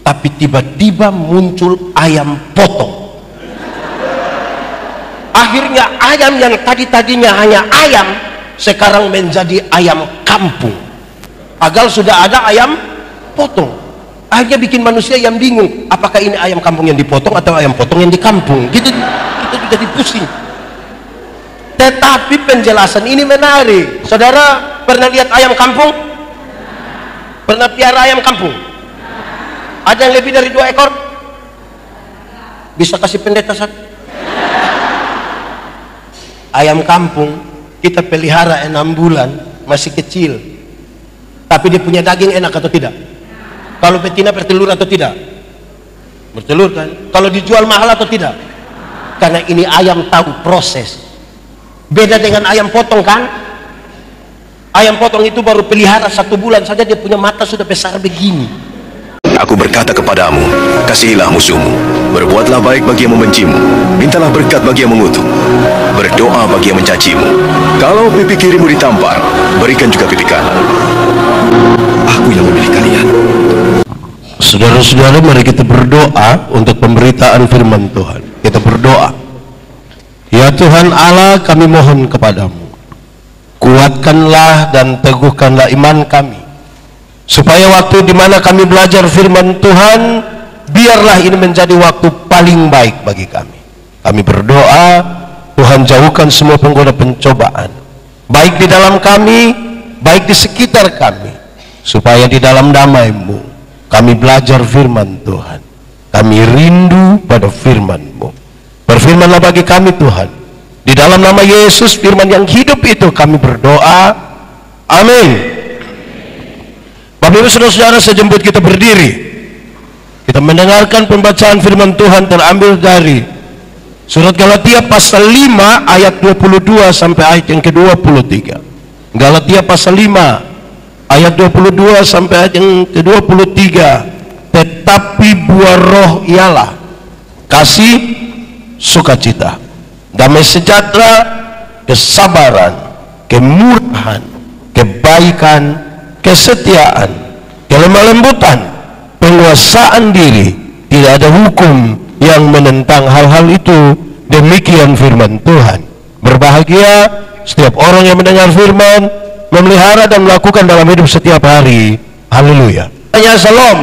tapi tiba-tiba muncul ayam potong. Akhirnya ayam yang tadinya hanya ayam sekarang menjadi ayam kampung. Agal sudah ada ayam potong. Akhirnya bikin manusia yang bingung, apakah ini ayam kampung yang dipotong atau ayam potong yang di kampung. Gitu kita jadi pusing. Tetapi penjelasan ini menarik. Saudara pernah lihat ayam kampung? Pernah piara ayam kampung? Ada yang lebih dari 2 ekor? Bisa kasih pendeta satu? Ayam kampung kita pelihara 6 bulan, masih kecil, tapi dia punya daging enak atau tidak? Kalau betina bertelur atau tidak? Bertelur kan? Kalau dijual mahal atau tidak? Karena ini ayam tahu proses. Beda dengan ayam potong kan? Ayam potong itu baru pelihara 1 bulan saja dia punya mata sudah besar begini. Aku berkata kepadamu, kasihilah musuhmu, berbuatlah baik bagi yang membencimu, mintalah berkat bagi yang mengutuk, berdoa bagi yang mencacimu. Kalau pipi kirimu ditampar, berikan juga pipi kanan. Aku yang memilih kalian. Saudara-saudara, mari kita berdoa untuk pemberitaan firman Tuhan. Kita berdoa. Ya Tuhan Allah, kami mohon kepadamu, kuatkanlah dan teguhkanlah iman kami, supaya waktu di mana kami belajar firman Tuhan, biarlah ini menjadi waktu paling baik bagi kami. Kami berdoa, Tuhan jauhkan semua penggoda pencobaan, baik di dalam kami, baik di sekitar kami, supaya di dalam damai-Mu kami belajar firman Tuhan. Kami rindu pada firman-Mu. Berfirmanlah bagi kami Tuhan. Di dalam nama Yesus, firman yang hidup itu kami berdoa. Amin. Bapak Ibu Saudara-saudara, sejemput kita berdiri, kita mendengarkan pembacaan firman Tuhan terambil dari surat Galatia pasal 5 ayat 22 sampai ayat yang ke-23. Galatia pasal 5 ayat 22 sampai ayat yang ke-23. Tetapi buah roh ialah kasih, sukacita, damai sejahtera, kesabaran, kemurahan, kebaikan, kesetiaan, kelemah lembutan, penguasaan diri. Tidak ada hukum yang menentang hal-hal itu. Demikian firman Tuhan. Berbahagia setiap orang yang mendengar firman, memelihara dan melakukan dalam hidup setiap hari. Haleluya. Tanya salam.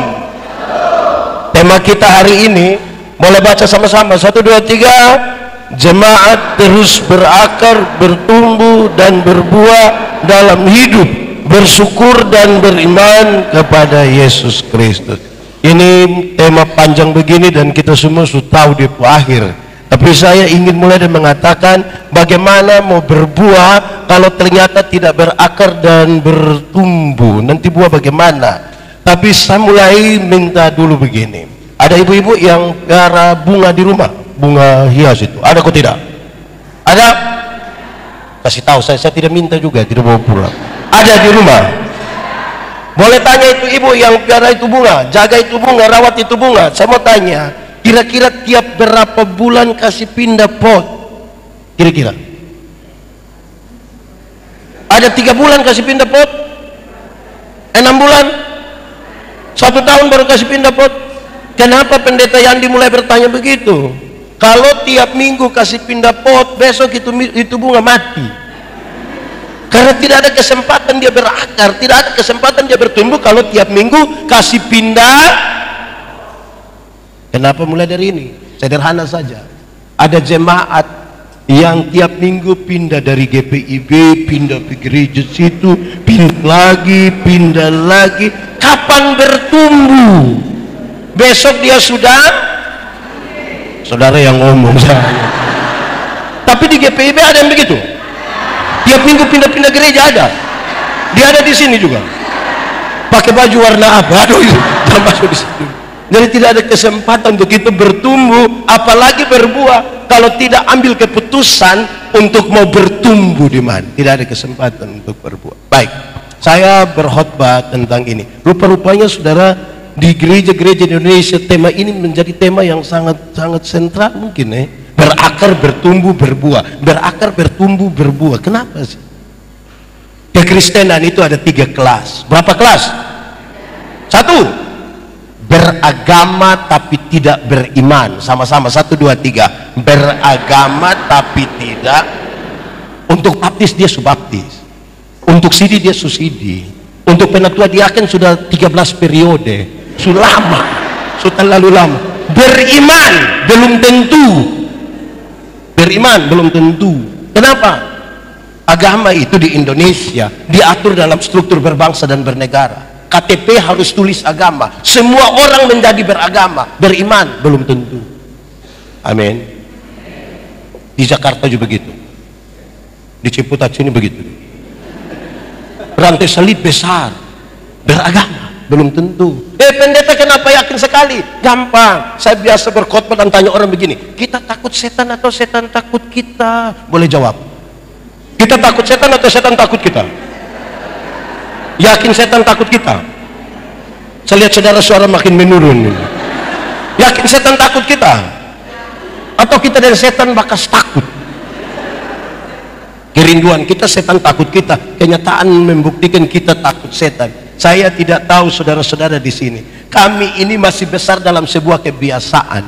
Tema kita hari ini, boleh baca sama-sama. 1, 2, 3. Jemaat terus berakar, bertumbuh dan berbuah dalam hidup, bersyukur dan beriman kepada Yesus Kristus. Ini tema panjang begini dan kita semua sudah tahu di akhir. Tapi saya ingin mulai dan mengatakan bagaimana mau berbuah kalau ternyata tidak berakar dan bertumbuh. Nanti buah bagaimana? Tapi saya mulai minta dulu begini. Ada ibu-ibu yang pelihara bunga di rumah, bunga hias itu. Ada kok tidak? Ada? Kasih tahu saya tidak minta juga, tidak mau pulang. Ada di rumah. Boleh tanya itu ibu yang pelihara itu bunga, jaga itu bunga, rawat itu bunga. Saya mau tanya, kira-kira tiap berapa bulan kasih pindah pot? Kira-kira? Ada 3 bulan kasih pindah pot? 6 bulan? 1 tahun baru kasih pindah pot? Kenapa pendeta Yandi mulai bertanya begitu? Kalau tiap minggu kasih pindah pot, besok itu bunga mati. Karena tidak ada kesempatan dia berakar, tidak ada kesempatan dia bertumbuh kalau tiap minggu kasih pindah. Kenapa mulai dari ini? Sederhana saja. Ada jemaat yang tiap minggu pindah dari GPIB, pindah ke gereja situ, pindah lagi. Kapan bertumbuh? Besok dia sudah, saudara yang ngomong saya. Tapi di GPIB ada yang begitu. Tiap minggu pindah-pindah gereja ada. Dia ada di sini juga. Pakai baju warna apa? Aduh, itu masuk di situ. Jadi tidak ada kesempatan untuk kita bertumbuh, apalagi berbuah, kalau tidak ambil keputusan untuk mau bertumbuh di mana. Tidak ada kesempatan untuk berbuah. Baik, saya berkhotbah tentang ini. Rupa-rupanya saudara, di gereja-gereja di Indonesia tema ini menjadi tema yang sangat sentral mungkin berakar, bertumbuh, berbuah. Berakar, bertumbuh, berbuah. Kenapa sih? Kekristenan itu ada 3 kelas. Berapa kelas? 1, berakar beragama tapi tidak beriman. Sama-sama, 1, 2, 3. Beragama tapi tidak. Untuk baptis dia subaptis, untuk sidi dia susidi, untuk penatua diaken sudah 13 periode, sudah lama, sudah terlalu lama. Beriman belum tentu. Beriman belum tentu. Kenapa? Agama itu di Indonesia diatur dalam struktur berbangsa dan bernegara. KTP harus tulis agama. Semua orang menjadi beragama. Beriman belum tentu. Amin. Di Jakarta juga begitu. Di Ciputat sini begitu. Rantai salib besar. Beragama belum tentu. Pendeta kenapa yakin sekali? Gampang. Saya biasa berkhotbah dan tanya orang begini, kita takut setan atau setan takut kita? Boleh jawab? Kita takut setan atau setan takut kita? Yakin setan takut kita? Saya lihat saudara suara makin menurun. Yakin setan takut kita? Atau kita dan setan bakas takut? Kerinduan kita setan takut kita, kenyataan membuktikan kita takut setan. Saya tidak tahu saudara-saudara di sini. Kami ini masih besar dalam sebuah kebiasaan.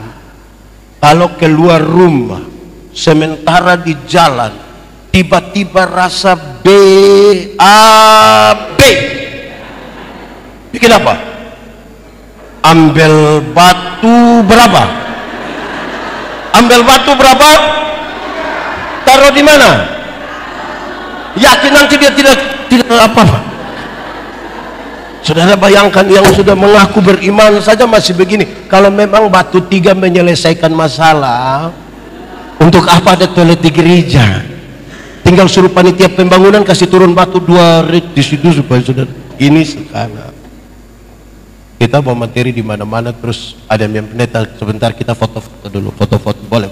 Kalau keluar rumah, sementara di jalan, tiba-tiba rasa BAB. Bikin apa? Ambil batu berapa? Ambil batu berapa? Taruh di mana? Yakin nanti dia tidak apa-apa. Saudara bayangkan yang sudah mengaku beriman saja masih begini. Kalau memang batu 3 menyelesaikan masalah, untuk apa ada toilet di gereja? Tinggal suruh panitia pembangunan kasih turun batu 2 rit di situ supaya saudara. Ini sekarang kita bawa materi di mana-mana, terus ada yang pendeta sebentar kita foto-foto dulu, foto-foto boleh.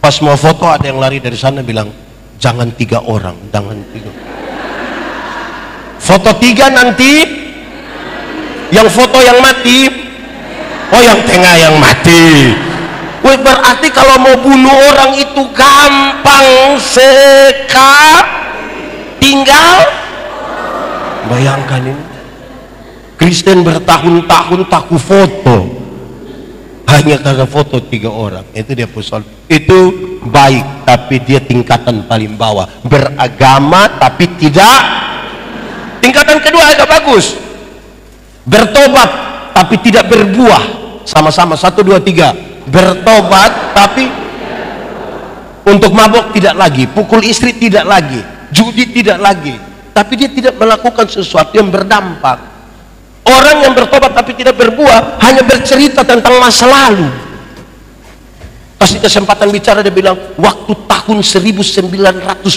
Pas mau foto ada yang lari dari sana bilang jangan 3 orang, jangan 3. Foto 3 nanti. Yang foto yang mati, oh yang tengah yang mati. Wih, berarti kalau mau bunuh orang itu gampang tinggal. Bayangkan ini, Kristen bertahun-tahun takut foto, hanya karena foto 3 orang. Itu dia pusol. Itu baik, tapi dia tingkatan paling bawah. Beragama tapi tidak. Tingkatan kedua agak bagus. Bertobat tapi tidak berbuah. Sama-sama, 1, 2, 3. Bertobat tapi untuk mabok tidak lagi, pukul istri tidak lagi, judi tidak lagi, tapi dia tidak melakukan sesuatu yang berdampak. Orang yang bertobat tapi tidak berbuah hanya bercerita tentang masa lalu. Kasih kesempatan bicara, dia bilang waktu tahun 1970.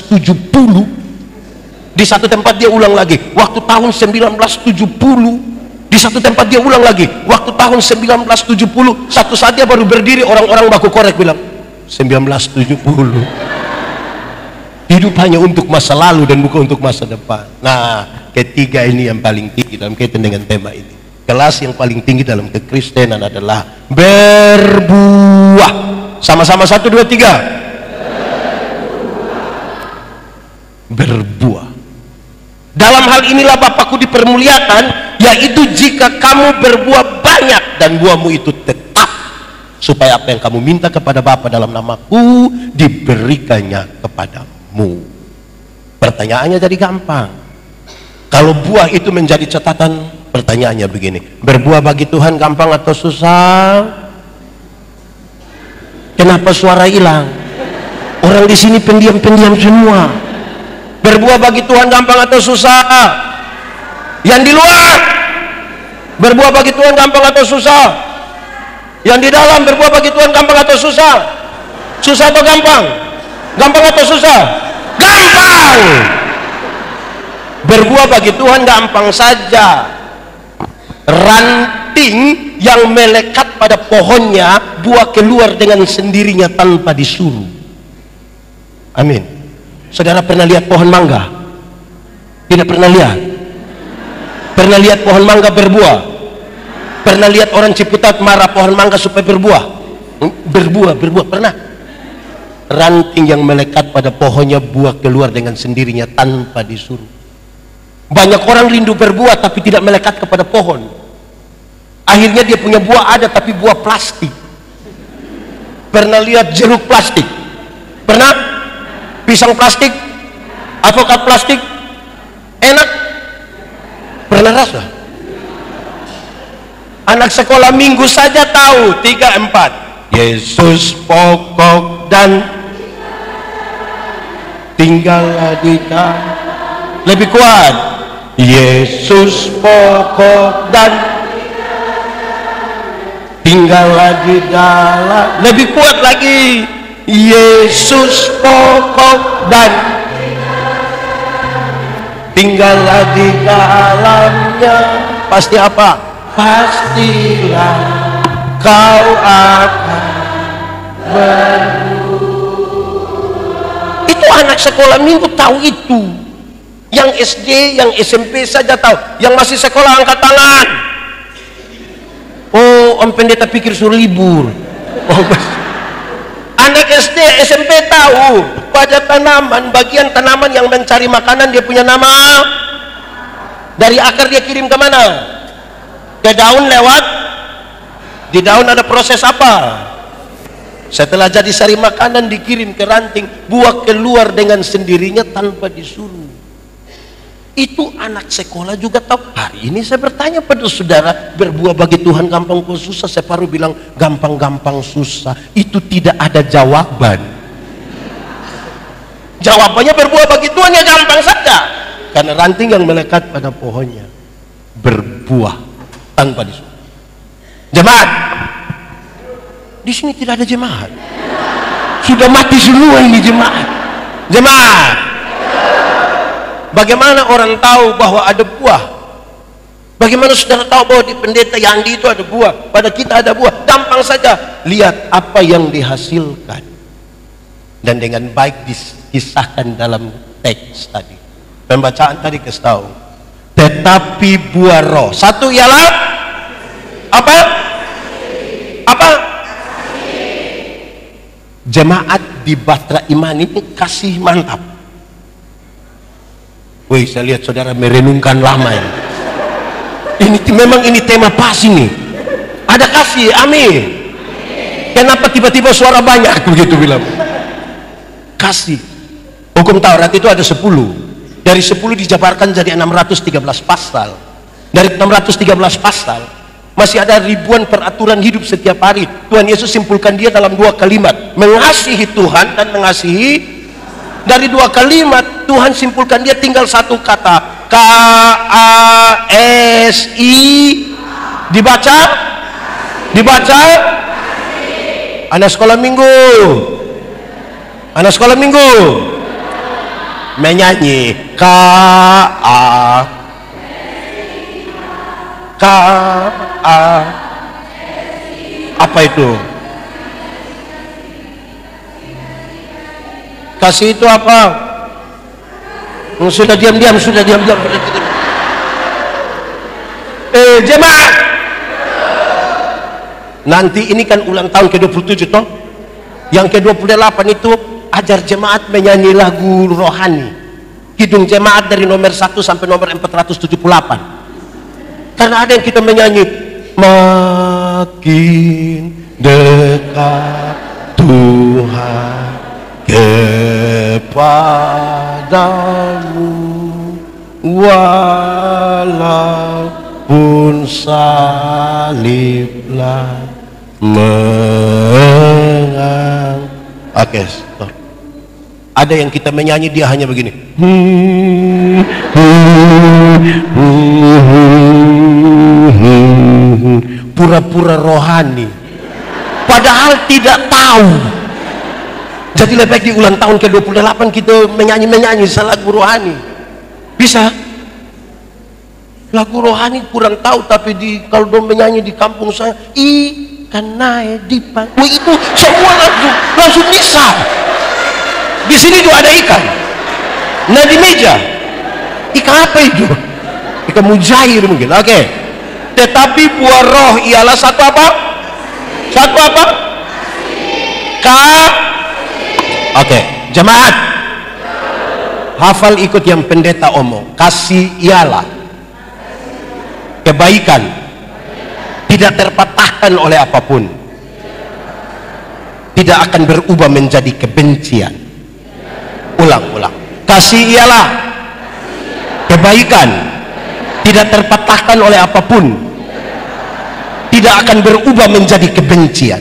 Di satu tempat dia ulang lagi waktu tahun 1970. Di satu tempat dia ulang lagi waktu tahun 1970. Satu saat dia baru berdiri, orang-orang baku korek bilang 1970. Hidup hanya untuk masa lalu dan bukan untuk masa depan. Nah, ketiga ini yang paling tinggi dalam kaitan dengan tema ini. Kelas yang paling tinggi dalam kekristenan adalah berbuah. Sama-sama, 1, 2, 3. Berbuah. Dalam hal inilah Bapakku dipermuliakan, yaitu jika kamu berbuah banyak dan buahmu itu tetap, supaya apa yang kamu minta kepada Bapa dalam namaku diberikannya kepadamu. Pertanyaannya jadi gampang. Kalau buah itu menjadi catatan, pertanyaannya begini, berbuah bagi Tuhan gampang atau susah? Kenapa suara hilang? Orang di sini pendiam-pendiam semua. Berbuah bagi Tuhan gampang atau susah? Yang di luar berbuah bagi Tuhan gampang atau susah? Yang di dalam berbuah bagi Tuhan gampang atau susah? Susah atau gampang? Gampang atau susah? Gampang. Berbuah bagi Tuhan gampang saja. Ranting yang melekat pada pohonnya, buah keluar dengan sendirinya tanpa disuruh. Amin. Saudara pernah lihat pohon mangga? Tidak pernah lihat? Pernah lihat pohon mangga berbuah? Pernah lihat orang Ciputat marah pohon mangga supaya berbuah? Berbuah, pernah? Ranting yang melekat pada pohonnya, buah keluar dengan sendirinya tanpa disuruh. Banyak orang rindu berbuah tapi tidak melekat kepada pohon. Akhirnya dia punya buah ada, tapi buah plastik. Pernah lihat jeruk plastik? Pernah? Pisang plastik? Alpukat plastik? Enak? Pernah rasa? Anak sekolah minggu saja tahu 3-4. Yesus pokok dan tinggallah di dalam. Lebih kuat. Yesus pokok dan tinggallah di dalam. Lebih kuat lagi. Yesus pokok dan tinggallah di dalamnya. Pasti apa? Pastilah kau akan itu anak sekolah minggu tahu itu. Yang SD, yang SMP saja tahu. Yang masih sekolah angkat tangan. Oh, Om Pendeta pikir suruh libur. Oh, anak SD, SMP tahu. Pada tanaman, bagian tanaman yang mencari makanan dia punya nama. Dari akar dia kirim ke mana? Ke daun lewat. Di daun ada proses apa? Setelah jadi sari makanan dikirim ke ranting, buah keluar dengan sendirinya tanpa disuruh. Itu anak sekolah juga tahu. Hari ini saya bertanya pada saudara, berbuah bagi Tuhan gampang kok susah? Saya baru bilang gampang-gampang susah. Itu tidak ada jawaban. Jawabannya berbuah bagi Tuhan ya gampang saja. Karena ranting yang melekat pada pohonnya berbuah tanpa disuruh. Jemaat, di sini tidak ada jemaat. Sudah mati semua ini jemaat. Jemaat, bagaimana orang tahu bahwa ada buah? Bagaimana saudara tahu bahwa di pendeta Yandi itu ada buah? Pada kita ada buah. Gampang saja. Lihat apa yang dihasilkan. Dan dengan baik disahkan dalam teks tadi. Pembacaan tadi kasih tahu. Tetapi buah roh. Satu ialah apa? Apa? Jemaat di Batra Iman ini kasih mantap. Wih, saya lihat saudara merenungkan lama ini. Memang ini tema pas ini. Ada kasih, amin. Kenapa tiba-tiba suara banyak begitu bilang? Kasih. Hukum Taurat itu ada 10. Dari 10 dijabarkan jadi 613 pasal. Dari 613 pasal masih ada ribuan peraturan hidup setiap hari. Tuhan Yesus simpulkan dia dalam 2 kalimat, mengasihi Tuhan dan mengasihi. Dari 2 kalimat Tuhan simpulkan dia tinggal 1 kata, K-A-S-I. Dibaca? Dibaca? Anak sekolah minggu, anak sekolah minggu menyanyi K-A K-A. Apa itu? Kasih itu apa? Sudah diam-diam, sudah diam-diam. Jemaat, nanti ini kan ulang tahun ke-27 toh. Yang ke-28 itu ajar jemaat menyanyi lagu rohani. Kidung jemaat dari nomor 1 sampai nomor 478. Karena ada yang kita menyanyi makin dekat Tuhan kepadamu walaupun saliblah menang. Oke, stop. Ada yang kita menyanyi dia hanya begini, pura-pura rohani, padahal tidak tahu. Jadi lebih baik di ulang tahun ke-28 kita menyanyi lagu rohani. Bisa? Lagu rohani kurang tahu, tapi kalau dong menyanyi di kampung saya, ikan naik di panggung, itu semua langsung bisa. Di sini juga ada ikan. Nah di meja, ikan apa itu? Ikan mujair mungkin. Oke. Tetapi buah roh ialah satu apa? Satu apa? Oke, jemaat, hafal ikut yang pendeta omong. Kasih ialah kebaikan, tidak terpatahkan oleh apapun, tidak akan berubah menjadi kebencian. Ulang-ulang. Kasih ialah kebaikan, tidak terpatahkan oleh apapun, tidak akan berubah menjadi kebencian.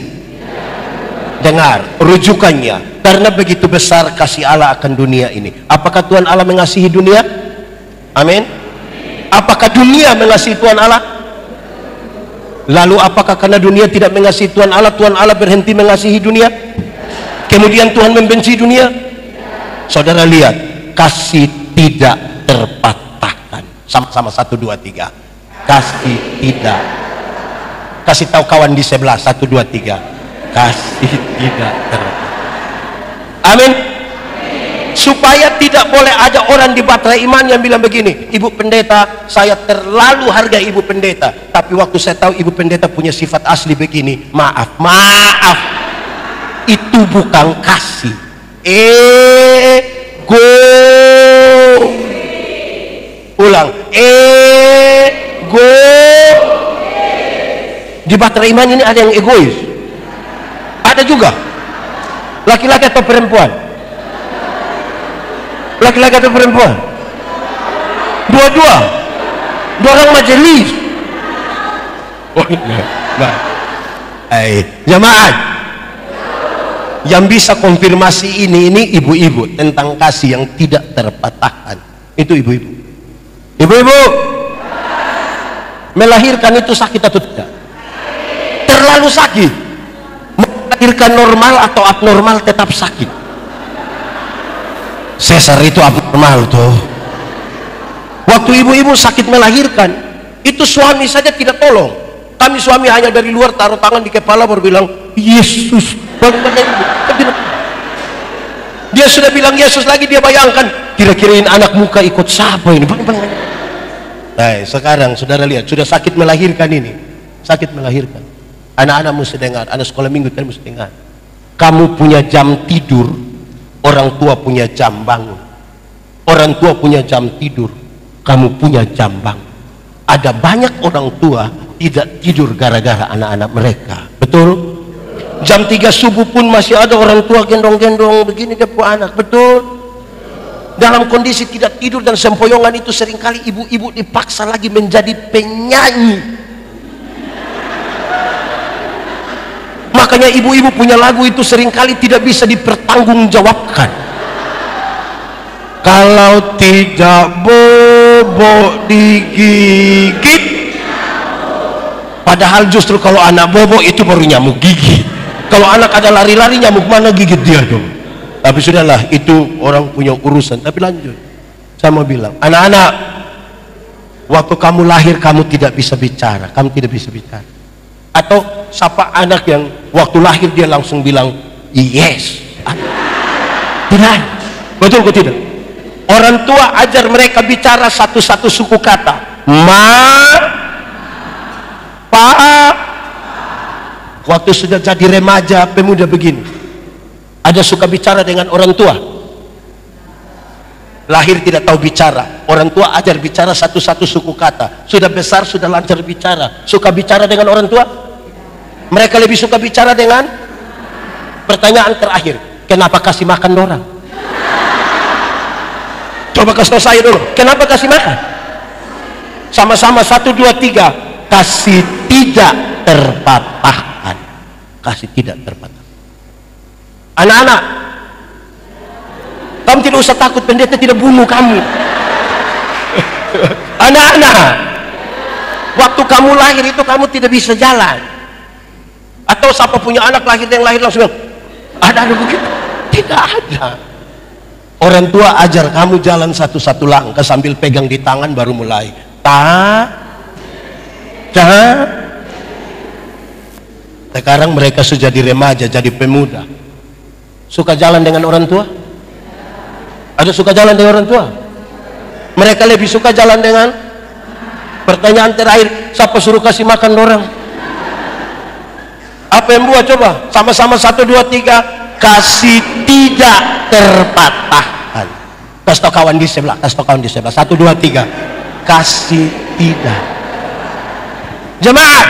Dengar rujukannya, karena begitu besar kasih Allah akan dunia ini. Apakah Tuhan Allah mengasihi dunia? Amin. Apakah dunia mengasihi Tuhan Allah? Lalu apakah karena dunia tidak mengasihi Tuhan Allah berhenti mengasihi dunia? Kemudian Tuhan membenci dunia? Saudara lihat, kasih tidak terpatahkan. Sama-sama 1, 2, 3. Kasih tidak. Kasih tahu kawan di sebelah, 1, 2, 3. Kasih tidak terpatahkan. Amin. Supaya tidak boleh ada orang di Bahtera Iman yang bilang begini, Ibu Pendeta, saya terlalu harga Ibu Pendeta, tapi waktu saya tahu Ibu Pendeta punya sifat asli begini, maaf, itu bukan kasih. Ego. Ulang. Ego. Di Bahtera Iman ini ada yang egois, ada juga laki-laki atau perempuan, laki-laki atau perempuan, dua orang majelis. Jemaat yang bisa konfirmasi ini ibu-ibu tentang kasih yang tidak terpatahkan. Itu ibu-ibu. Ibu-ibu, melahirkan itu sakit atau tidak? Terlalu sakit. Melahirkan normal atau abnormal tetap sakit. Sesar itu abnormal tuh. Waktu ibu-ibu sakit melahirkan, itu suami saja tidak tolong. Kami suami hanya dari luar taruh tangan di kepala baru bilang Yesus. Dia sudah bilang Yesus lagi, dia bayangkan kira-kirain anak muka ikut siapa ini. Nah, sekarang saudara lihat, sudah sakit melahirkan ini, sakit melahirkan. Anak-anak mesti dengar, anak sekolah minggu kan mesti dengar. Kamu punya jam tidur, orang tua punya jam bangun. Orang tua punya jam tidur, kamu punya jam bangun. Ada banyak orang tua tidak tidur gara-gara anak-anak mereka. Betul? Jam 3 subuh pun masih ada orang tua gendong-gendong begini dia punya anak. Betul? Dalam kondisi tidak tidur dan sempoyongan itu seringkali ibu-ibu dipaksa lagi menjadi penyanyi. Makanya ibu-ibu punya lagu itu seringkali tidak bisa dipertanggungjawabkan. Kalau tidak bobo digigit, padahal justru kalau anak bobo itu baru nyamuk gigit. Kalau anak ada lari-lari, nyamuk mana gigit dia dong. Tapi sudahlah, itu orang punya urusan. Tapi lanjut, saya mau bilang, anak-anak, waktu kamu lahir kamu tidak bisa bicara, kamu tidak bisa bicara. Atau siapa anak yang waktu lahir dia langsung bilang yes? Tidak. Betul atau tidak? Orang tua ajar mereka bicara satu-satu suku kata. Pa. Waktu sudah jadi remaja, pemuda begini, ada suka bicara dengan orang tua. Lahir tidak tahu bicara, orang tua ajar bicara satu-satu suku kata. Sudah besar, sudah lancar bicara. Suka bicara dengan orang tua? Mereka lebih suka bicara dengan pertanyaan terakhir, kenapa kasih makan orang? Coba kasih tahu saya dulu, kenapa kasih makan? Sama-sama 1, 2, 3. Kasih tidak terpatahkan. Kasih tidak terpatahkan. Anak-anak, kamu tidak usah takut, pendeta tidak bunuh kamu. Anak-anak, waktu kamu lahir itu kamu tidak bisa jalan. Atau siapa punya anak lahir yang lahir langsung bilang, ada begitu? Tidak ada. Orang tua ajar kamu jalan satu-satu langkah sambil pegang di tangan baru mulai. Sekarang mereka sudah jadi remaja, jadi pemuda. Suka jalan dengan orang tua? Ada suka jalan dengan orang tua? Mereka lebih suka jalan dengan pertanyaan terakhir, siapa suruh kasih makan orang? Apa yang buat? Coba sama-sama 1, 2, 3. Kasih tidak terpatahkan. Kasih tau kawan di sebelah, kasih tau kawan di sebelah. 1, 2, 3. Kasih tidak. Jemaat,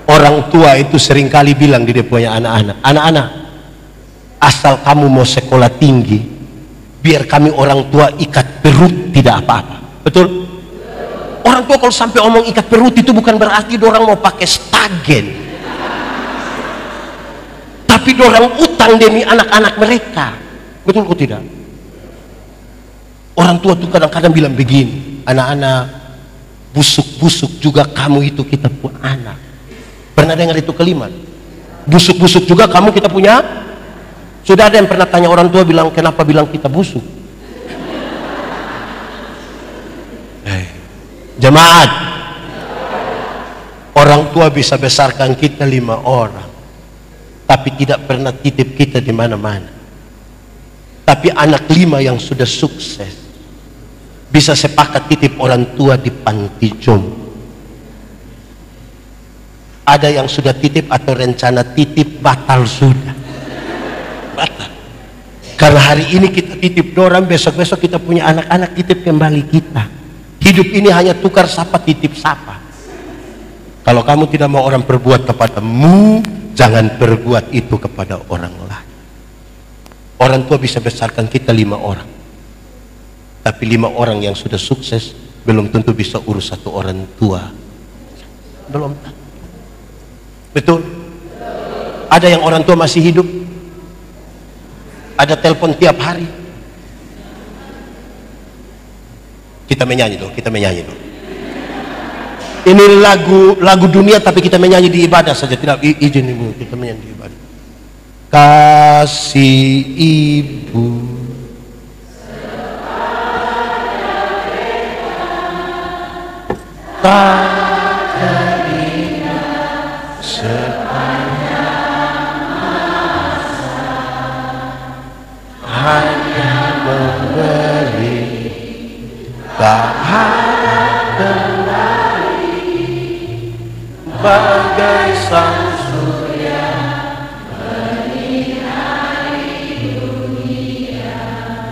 Orang tua itu seringkali bilang di dia punya anak-anak, anak-anak, asal kamu mau sekolah tinggi, biar kami orang tua ikat perut tidak apa-apa. Betul? Orang tua kalau sampai omong ikat perut itu bukan berarti orang mau pakai stagen, tapi orang utang demi anak-anak mereka. Betul kok tidak? Orang tua tuh kadang-kadang bilang begini, anak-anak, busuk-busuk juga kamu itu kita punya anak. Pernah dengar itu kalimat? Busuk-busuk juga kamu kita punya. Sudah ada yang pernah tanya orang tua bilang, kenapa bilang kita busuk? Jemaat, orang tua bisa besarkan kita 5 orang, tapi tidak pernah titip kita di mana-mana. Tapi anak 5 yang sudah sukses bisa sepakat titip orang tua di panti jompo. Ada yang sudah titip atau rencana titip batal sudah. Batal. Karena hari ini kita titip orang, besok-besok kita punya anak-anak titip kembali kita. Hidup ini hanya tukar sapa titip sapa. Kalau kamu tidak mau orang berbuat kepadamu, jangan berbuat itu kepada orang lain. Orang tua bisa besarkan kita 5 orang. Tapi 5 orang yang sudah sukses belum tentu bisa urus 1 orang tua. Belum tentu. Betul? Ada yang orang tua masih hidup, ada telepon tiap hari. Kita menyanyi dong, kita menyanyi dong. Ini lagu dunia tapi kita menyanyi di ibadah saja, tidak izin ibu, kita menyanyi di ibadah. Kasih ibu hanya memberi bahagia bagai sang surya menyinari dunia.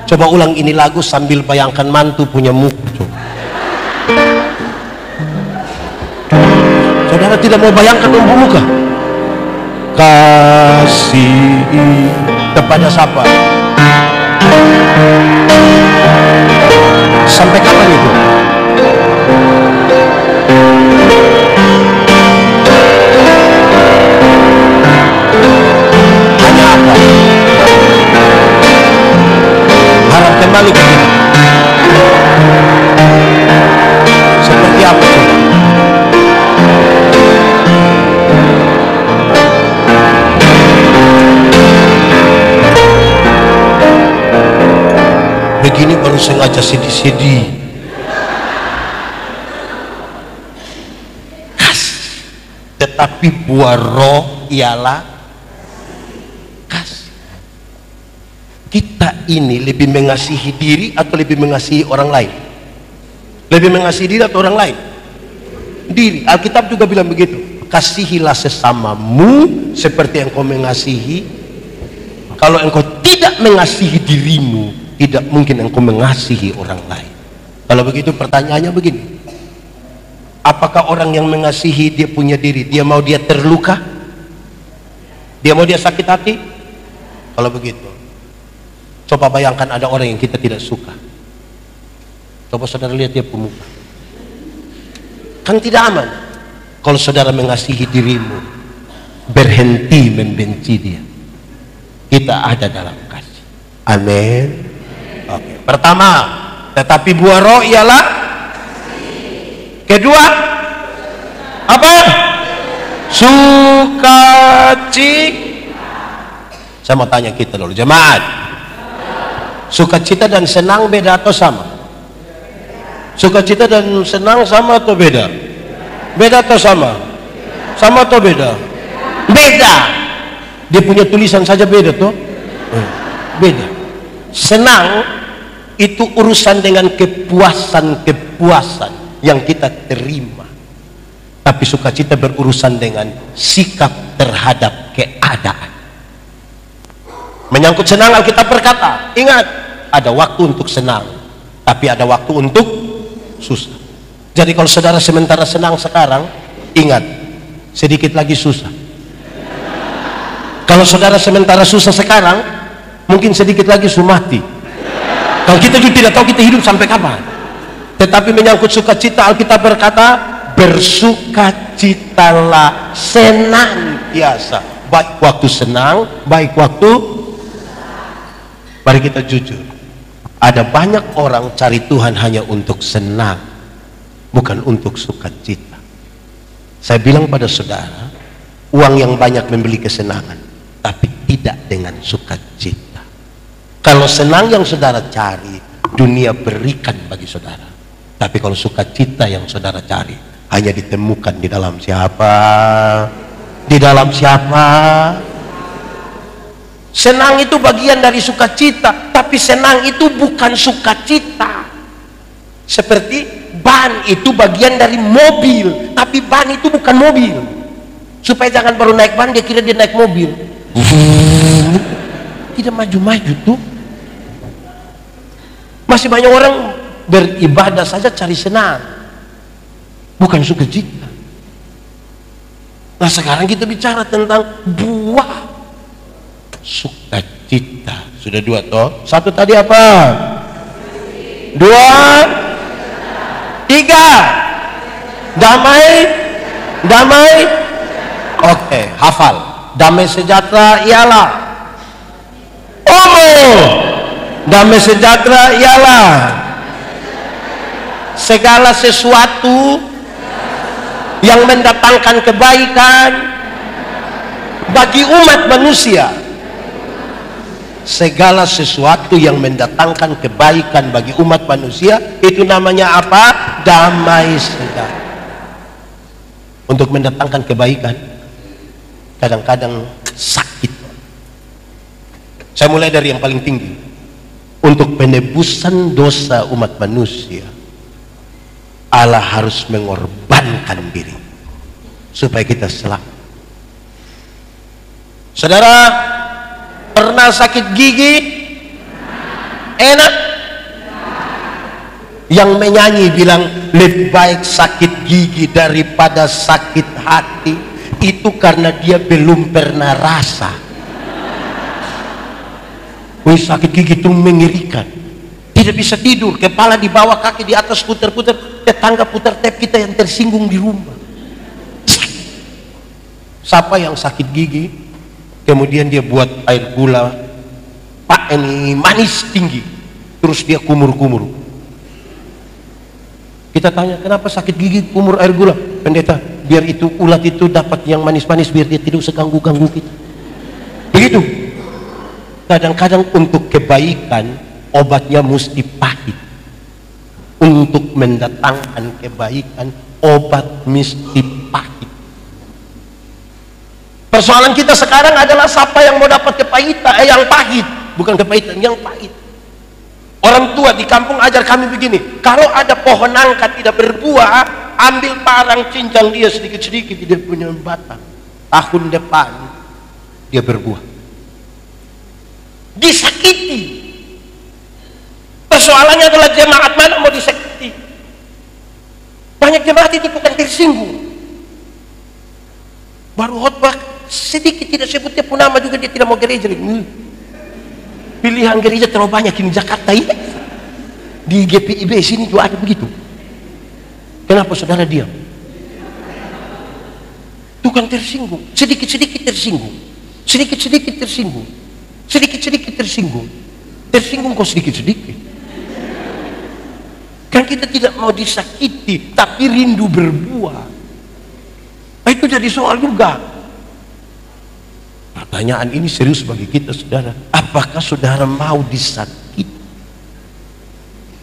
Coba ulang ini lagu sambil bayangkan mantu punya muka. Saudara tidak mau bayangkan muka. Kasih kepada siapa? Sampai kapan itu? Hanya apa? Harap kembali ke kita. Seperti apa? Begini baru sengaja sedih-sedih. Tetapi buah roh ialah kasih. Kita ini lebih mengasihi diri atau lebih mengasihi orang lain? Lebih mengasihi diri atau orang lain? Diri. Alkitab juga bilang begitu. Kasihilah sesamamu seperti yang kau mengasihi. Kalau engkau tidak mengasihi dirimu, tidak mungkin engkau mengasihi orang lain. Kalau begitu pertanyaannya begini, apakah orang yang mengasihi dia punya diri, dia mau dia terluka? Dia mau dia sakit hati? Kalau begitu, coba bayangkan ada orang yang kita tidak suka. Coba saudara lihat dia pemuka. Kan tidak aman. Kalau saudara mengasihi dirimu, berhenti membenci dia. Kita ada dalam kasih. Amin. Oke. Pertama, tetapi buah roh ialah. Kedua, apa? Sukacita. Saya mau tanya kita dulu, jemaat. Sukacita dan senang beda atau sama? Sukacita dan senang sama atau beda? Beda atau sama? Sama atau beda? Beda. Dia punya tulisan saja beda tuh. Beda. Senang itu urusan dengan kepuasan-kepuasan yang kita terima. Tapi sukacita berurusan dengan sikap terhadap keadaan. Menyangkut senang, Alkitab berkata, ingat, ada waktu untuk senang, tapi ada waktu untuk susah. Jadi kalau saudara sementara senang sekarang, ingat, sedikit lagi susah. Kalau saudara sementara susah sekarang, mungkin sedikit lagi sudah mati. Kalau kita juga tidak tahu kita hidup sampai kapan. Tetapi menyangkut sukacita, Alkitab berkata, bersukacitalah senantiasa, baik waktu senang, baik waktu. Mari kita jujur, ada banyak orang cari Tuhan hanya untuk senang, bukan untuk sukacita. Saya bilang pada saudara, uang yang banyak membeli kesenangan, tapi tidak dengan sukacita. Kalau senang yang saudara cari, dunia berikan bagi saudara. Tapi kalau sukacita yang saudara cari, hanya ditemukan di dalam siapa? Di dalam siapa? Senang itu bagian dari sukacita, tapi senang itu bukan sukacita. Seperti ban itu bagian dari mobil, tapi ban itu bukan mobil. Supaya jangan baru naik ban dia kira dia naik mobil. Tidak maju-maju tuh. Masih banyak orang beribadah saja cari senang, bukan sukacita. Nah sekarang kita bicara tentang buah sukacita. Sudah dua toh? Satu tadi apa? Dua, tiga. Damai, damai. Oke, hafal. Damai sejahtera ialah damai sejahtera ialah segala sesuatu yang mendatangkan kebaikan bagi umat manusia. Segala sesuatu yang mendatangkan kebaikan bagi umat manusia, itu namanya apa? Damai sejahtera. Untuk mendatangkan kebaikan, kadang-kadang sakit. Saya mulai dari yang paling tinggi. Untuk penebusan dosa umat manusia, Allah harus mengorbankan diri supaya kita selamat. Saudara pernah sakit gigi? Enak? Yang menyanyi bilang lebih baik sakit gigi daripada sakit hati, itu karena dia belum pernah rasa. Wih, sakit gigi itu mengerikan. Tidak bisa tidur, kepala di bawah, kaki di atas, putar-putar, tetangga putar tap kita yang tersinggung di rumah. Siapa yang sakit gigi, kemudian dia buat air gula, Pak ini manis tinggi, terus dia kumur-kumur. Kita tanya, kenapa sakit gigi kumur air gula? Pendeta, biar itu ulat itu dapat yang manis-manis, biar dia tidak usah ganggu-ganggu kita. Begitu. Kadang-kadang untuk kebaikan obatnya mesti pahit. Untuk mendatangkan kebaikan obat mesti pahit. Persoalan kita sekarang adalah siapa yang mau dapat kepahitan, yang pahit, bukan kepahitan, yang pahit. Orang tua di kampung ajar kami begini, kalau ada pohon nangka tidak berbuah, ambil parang cincang dia sedikit-sedikit, dia punya batang. Tahun depan dia berbuah. Disakiti. Persoalannya adalah jemaat mana mau disakiti. Banyak jemaat itu bukan tersinggung, baru khotbah sedikit tidak sebut dia pun nama juga dia tidak mau gereja. Pilihan gereja terlalu banyak di Jakarta ini. Di GPIB sini juga ada begitu. Kenapa saudara diam? Itu kan tersinggung, sedikit-sedikit tersinggung, sedikit-sedikit tersinggung, sedikit-sedikit tersinggung. Tersinggung kok sedikit-sedikit. Kan kita tidak mau disakiti, tapi rindu berbuah. Itu jadi soal juga. Pertanyaan ini serius bagi kita, saudara. Apakah saudara mau disakiti?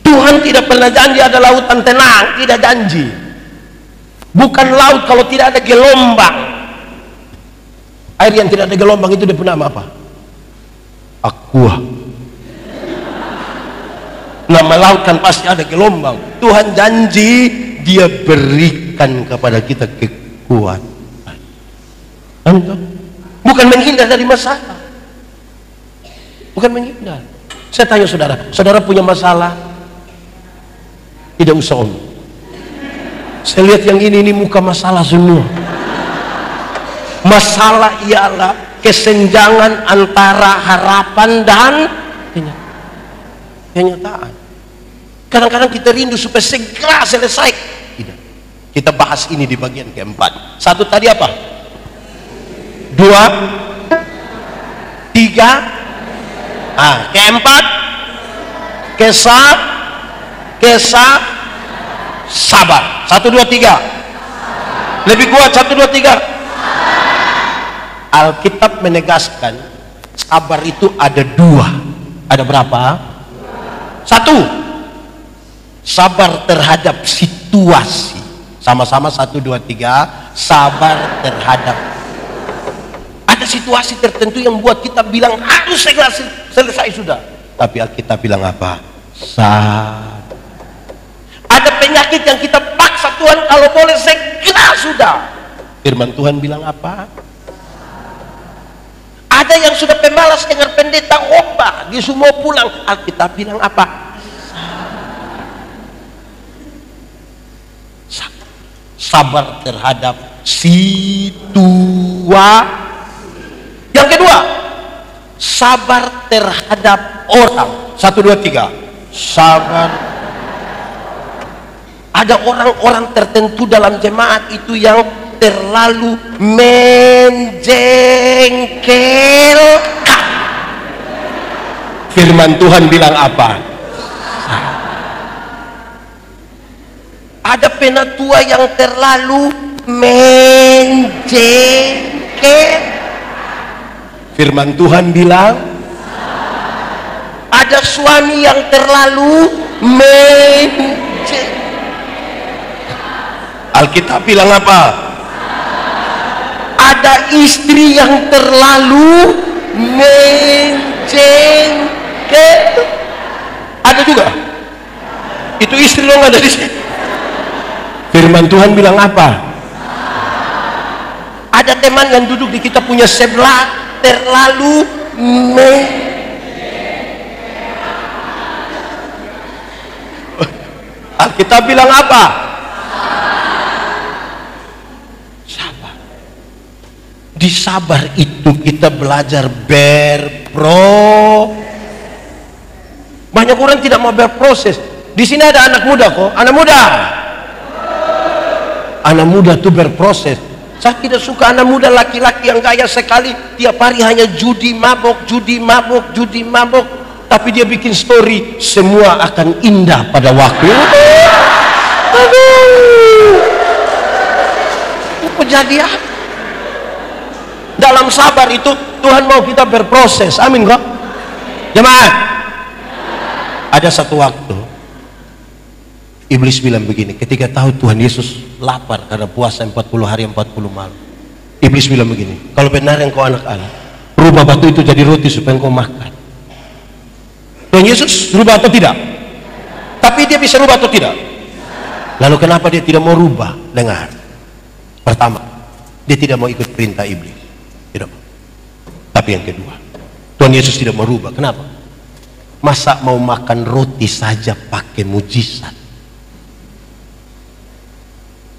Tuhan tidak pernah janji ada lautan tenang, tidak janji. Bukan laut kalau tidak ada gelombang. Air yang tidak ada gelombang itu dia punya nama apa? Aqua. Nama laut kan pasti ada gelombang. Tuhan janji dia berikan kepada kita kekuatan. Bukan menghindar dari masalah. Bukan menghindar. Saya tanya saudara, saudara punya masalah? Tidak usah om. Saya lihat yang ini muka masalah semua. Masalah ialah kesenjangan antara harapan dan kenyataan. Kadang-kadang kita rindu supaya segera selesai. Tidak. Kita bahas ini di bagian keempat. Satu tadi apa? 2, 3. Keempat, sabar. 1, 2, 3. Lebih kuat. 1, 2, 3. Alkitab menegaskan sabar itu ada 2. Ada berapa? 1. Sabar terhadap situasi. Sama-sama 1, 2, 3. Sabar terhadap. Ada situasi tertentu yang buat kita bilang harus segera selesai sudah. Tapi Alkitab bilang apa? Sabar. Ada penyakit yang kita paksa Tuhan kalau boleh segera sudah. Firman Tuhan bilang apa? Ada yang sudah pemalas dengar pendeta khotbah, dia semua pulang. Alkitab bilang apa? Sabar terhadap situasi. Yang kedua, sabar terhadap orang. 1, 2, 3. Sabar. Ada orang-orang tertentu dalam jemaat itu yang terlalu menjengkelkan. Firman Tuhan bilang apa? Ada penatua yang terlalu menjengkelkan. Firman Tuhan bilang ada suami yang terlalu menjengkelkan. Alkitab bilang apa? Ada istri yang terlalu menjengkelkan. Ada juga. Itu istri lo nggak ada di sini. Firman Tuhan bilang apa? Ada teman yang duduk di kita punya sebelah terlalu Alkitab bilang apa? Sabar. Di sabar itu kita belajar Banyak orang tidak mau berproses. Di sini ada anak muda kok. Anak muda tuh berproses. Saya tidak suka anak muda laki-laki yang gaya sekali, tiap hari hanya judi mabok. Tapi dia bikin story, semua akan indah pada waktu. Kejadian. Dalam sabar itu Tuhan mau kita berproses. Amin kok. Jemaat. Ada satu waktu Iblis bilang begini, ketika tahu Tuhan Yesus lapar karena puasa 40 hari 40 malam. Iblis bilang begini, kalau benar engkau anak Allah, rubah batu itu jadi roti supaya engkau makan. Tuhan Yesus rubah atau tidak? Tapi dia bisa rubah atau tidak? Lalu kenapa dia tidak mau rubah? Dengar. Pertama, dia tidak mau ikut perintah iblis. Tidak mau. Tapi yang kedua, Tuhan Yesus tidak mau rubah. Kenapa? Masa mau makan roti saja pakai mujizat?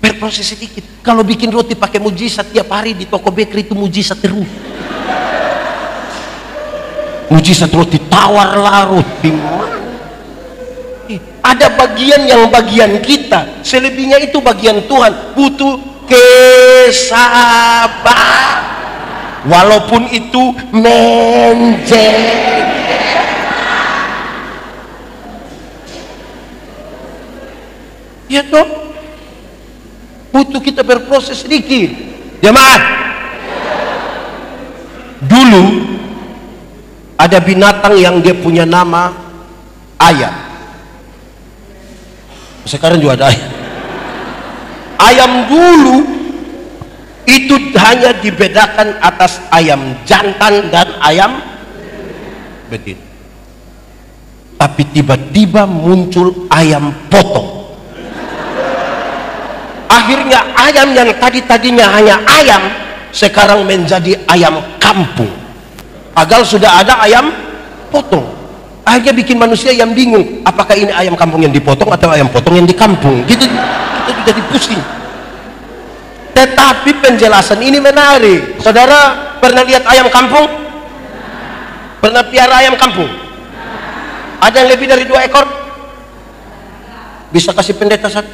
Berproses sedikit. Kalau bikin roti pakai mujizat tiap hari di toko bakery itu mujizat terus. Mujizat roti tawar lah, roti mana? Ada bagian yang bagian kita, selebihnya itu bagian Tuhan. Butuh kesabaran. Walaupun itu menjengkelkan. Ya toh? Butuh kita berproses sedikit. Jemaat. Dulu ada binatang yang dia punya nama ayam. Sekarang juga ada ayam. Ayam dulu itu hanya dibedakan atas ayam jantan dan ayam betina. Tapi tiba-tiba muncul ayam potong. Akhirnya ayam yang tadinya hanya ayam sekarang menjadi ayam kampung. Padahal sudah ada ayam potong. Akhirnya bikin manusia yang bingung, apakah ini ayam kampung yang dipotong atau ayam potong yang di kampung. Gitu kita jadi pusing. Tetapi penjelasan ini menarik. Saudara pernah lihat ayam kampung? Pernah piara ayam kampung? Ada yang lebih dari 2 ekor? Bisa kasih pendeta satu?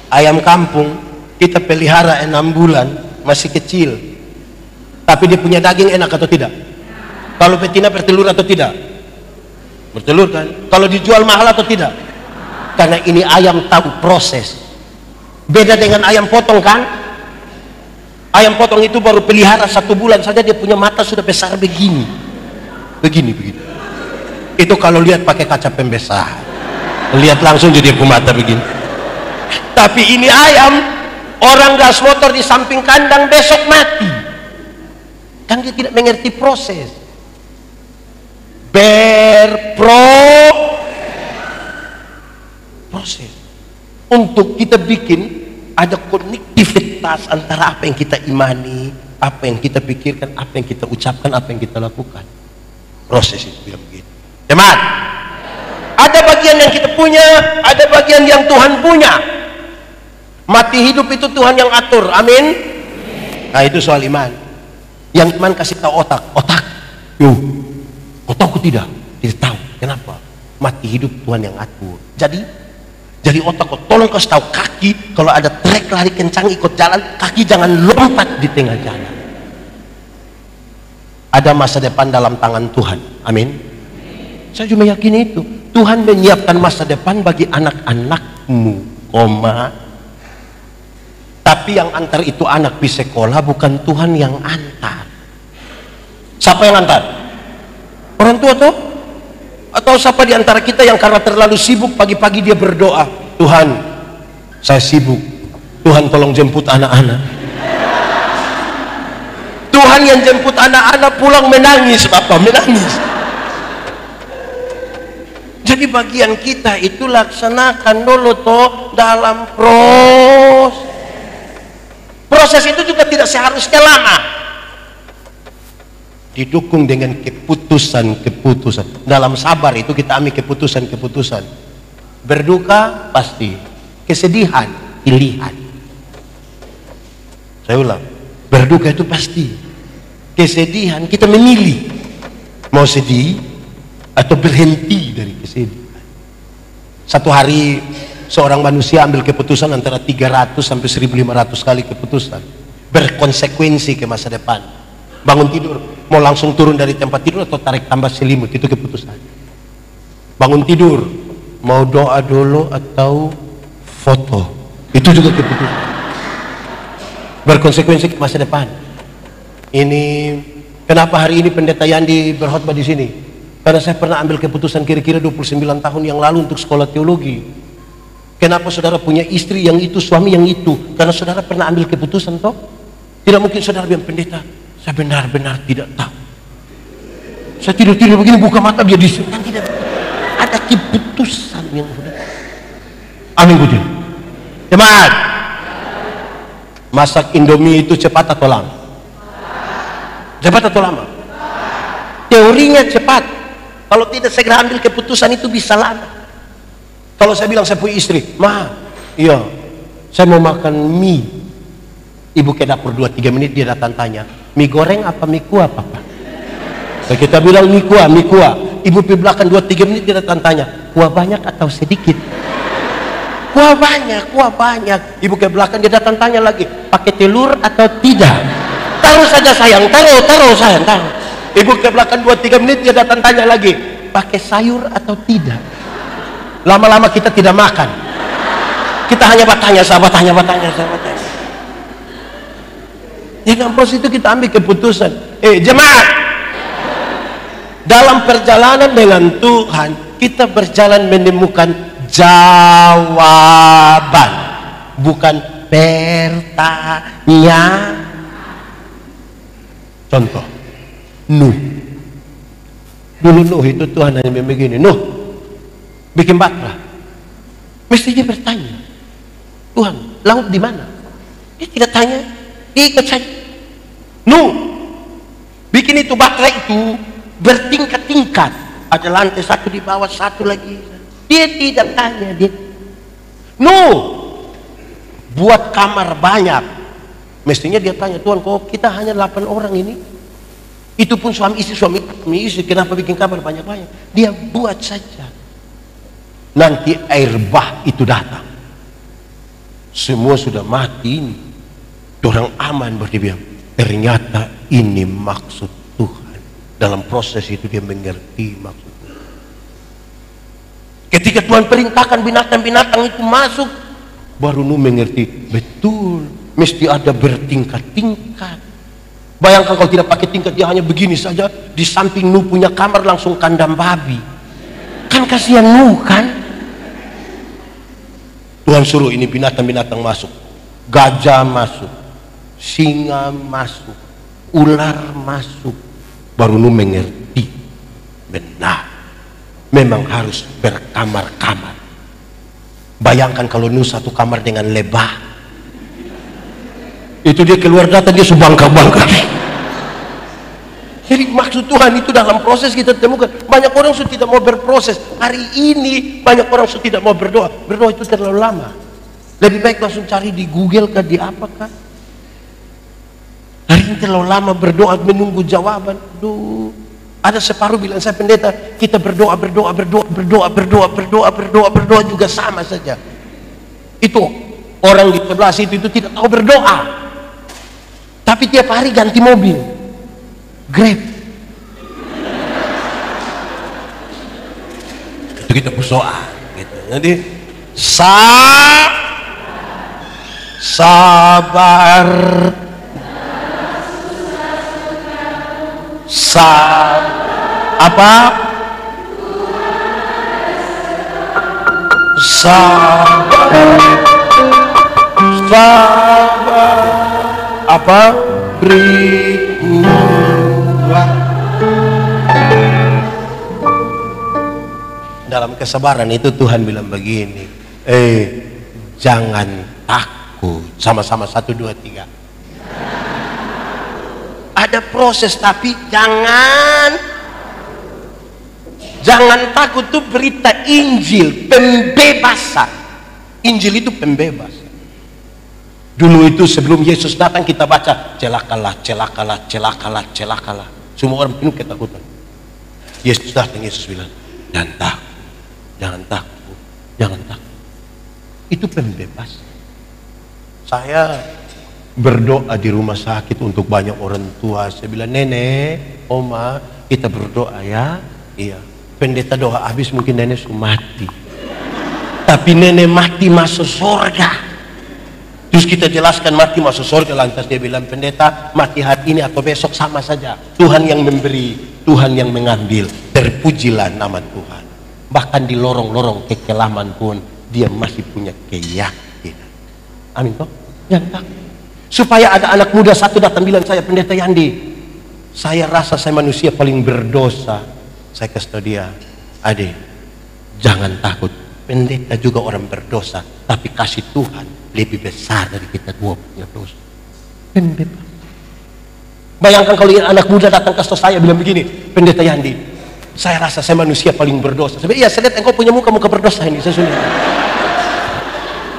Ayam kampung kita pelihara 6 bulan, masih kecil, tapi dia punya daging enak atau tidak? Kalau betina bertelur atau tidak? Bertelur kan? Kalau dijual mahal atau tidak? Karena ini ayam tahu proses. Beda dengan ayam potong kan? Ayam potong itu baru pelihara 1 bulan saja dia punya mata sudah besar begini. Begini. Itu kalau lihat pakai kaca pembesar. Lihat langsung jadi punya mata begini. Tapi ini ayam, orang gas motor di samping kandang besok mati. Kan dia tidak mengerti proses. Proses. Untuk kita bikin ada konektivitas antara apa yang kita imani, apa yang kita pikirkan, apa yang kita ucapkan, apa yang kita lakukan. Proses itu bilang begitu. Jemaat, ada bagian yang kita punya, ada bagian yang Tuhan punya. Mati hidup itu Tuhan yang atur. Amin. Nah, itu soal iman. Yang iman kasih tahu otak. Otakku tidak tahu. Kenapa? Mati hidup Tuhan yang atur. Jadi otakku tolong kasih tahu kaki, kalau ada trek lari kencang ikut jalan, kaki jangan lompat di tengah jalan. Ada masa depan dalam tangan Tuhan. Amin. Saya cuma yakin itu. Tuhan menyiapkan masa depan bagi anak-anakmu, tapi yang antar itu anak di sekolah, bukan Tuhan yang antar. Siapa yang antar? Orang tua tuh? Atau siapa di antara kita yang karena terlalu sibuk pagi-pagi dia berdoa, Tuhan, saya sibuk, Tuhan tolong jemput anak-anak. Tuhan yang jemput anak-anak pulang menangis, Bapak menangis. Jadi bagian kita itu laksanakan dulu toh dalam proses itu juga tidak seharusnya lama. Didukung dengan keputusan. Dalam sabar itu kita ambil keputusan. Berduka pasti, kesedihan pilihan. Saya ulang, berduka itu pasti, kesedihan kita memilih mau sedih atau berhenti dari kesedihan. Satu hari seorang manusia ambil keputusan antara 300 sampai 1500 kali keputusan, berkonsekuensi ke masa depan. Bangun tidur, mau langsung turun dari tempat tidur atau tarik tambah selimut, itu keputusan. Bangun tidur, mau doa dulu atau foto, itu juga keputusan. Berkonsekuensi ke masa depan. Ini kenapa hari ini Pendeta Yandi berkhotbah di sini? Karena saya pernah ambil keputusan kira-kira 29 tahun yang lalu untuk sekolah teologi. Kenapa saudara punya istri yang itu, suami yang itu? Karena saudara pernah ambil keputusan toh? Tidak mungkin saudara bilang, pendeta, saya benar-benar tidak tahu. Saya tidur-tidur begini, buka mata dia disini. Kan tidak. Ada keputusan yang sudah. Amin Budi. Jemaat, masak Indomie itu cepat atau lama? Cepat atau lama? Teorinya cepat. Kalau tidak segera ambil keputusan itu bisa lama. Kalau saya bilang saya punya istri, Ma, iya, saya mau makan mie. Ibu ke dapur 2-3 menit dia datang tanya, mie goreng apa mie kuah Papa? Nah, kita bilang mie kuah. Ibu di belakang 2-3 menit dia datang tanya, kuah banyak atau sedikit? Kuah banyak. Ibu ke belakang dia datang tanya lagi, pakai telur atau tidak? Taruh saja sayang, taruh sayang, taruh. Ibu ke belakang 2-3 menit dia datang tanya lagi, pakai sayur atau tidak? Lama-lama kita tidak makan. Kita hanya bertanya. Dengan proses itu kita ambil keputusan. Jemaat, dalam perjalanan dengan Tuhan kita berjalan menemukan jawaban, bukan pertanyaan. Contoh, Nuh. Dulu Nuh itu Tuhan hanya begini, Nuh bikin batra, mesti dia bertanya, Tuhan, laut di mana? Dia tidak tanya, dia ikut saja. Nuh bikin itu batra itu bertingkat-tingkat, ada lantai satu di bawah, satu lagi. Dia tidak tanya, dia Nuh buat kamar banyak. Mestinya dia tanya, Tuhan kok kita hanya 8 orang ini? Itu pun suami istri, kenapa bikin kamar banyak-banyak? Dia buat saja. Nanti air bah itu datang. Semua sudah mati ini. Orang aman berdiam. Ternyata ini maksud Tuhan. Dalam proses itu dia mengerti maksud Tuhan. Ketika Tuhan perintahkan binatang-binatang itu masuk, baru nu mengerti betul. Mesti ada bertingkat-tingkat. Bayangkan kalau tidak pakai tingkat, dia hanya begini saja. Di samping nu punya kamar langsung kandang babi. Kan kasihan nu kan. Tuhan suruh ini binatang-binatang masuk. Gajah masuk. Singa masuk. Ular masuk. Baru nu mengerti. Benar. Memang harus berkamar-kamar. Bayangkan kalau nu satu kamar dengan lebah. Itu dia keluar data, dia sebangka-bangka. Jadi maksud Tuhan itu dalam proses kita temukan. Banyak orang sudah tidak mau berproses. Hari ini banyak orang sudah tidak mau berdoa. Berdoa itu terlalu lama. Lebih baik langsung cari di Google kah, di apakah. Hari ini terlalu lama berdoa menunggu jawaban. Aduh. Ada separuh bilang, saya pendeta, kita berdoa juga sama saja. Itu orang di sebelah situ itu tidak tahu berdoa. Tapi tiap hari ganti mobil, Grab. Itu kita berdoa, gitu. Jadi sabar, apa? Sabar, apa? Berikulah. Dalam kesabaran itu Tuhan bilang begini, jangan takut. Sama-sama 1, 2, 3. Ada proses, tapi jangan takut. Tuh berita Injil, pembebasan. Injil itu pembebasan. Dulu itu sebelum Yesus datang kita baca celakalah. Semua orang penuh ketakutan. Yesus datang, Yesus bilang jangan takut. Itu pembebasan. Saya berdoa di rumah sakit untuk banyak orang tua. Saya bilang, nenek, oma, kita berdoa ya. Iya. Pendeta doa habis mungkin nenek sudah mati. Tapi nenek mati masuk surga. Terus kita jelaskan mati masuk surga, lantas dia bilang, pendeta, mati hari ini atau besok sama saja. Tuhan yang memberi, Tuhan yang mengambil. Terpujilah nama Tuhan. Bahkan di lorong-lorong kekelaman pun dia masih punya keyakinan. Amin toh? Jangan takut. Supaya ada anak muda satu datang bilang, saya pendeta Yandi, saya rasa saya manusia paling berdosa. Saya kasih tahu dia, adik, jangan takut. Pendeta juga orang berdosa, tapi kasih Tuhan lebih besar dari kita dua punya dosa. Pendeta. Bayangkan kalau anak muda datang ke saya bilang begini, pendeta Yandi, saya rasa saya manusia paling berdosa. Saya bilang, iya, saya lihat engkau punya muka berdosa ini. Saya sudah.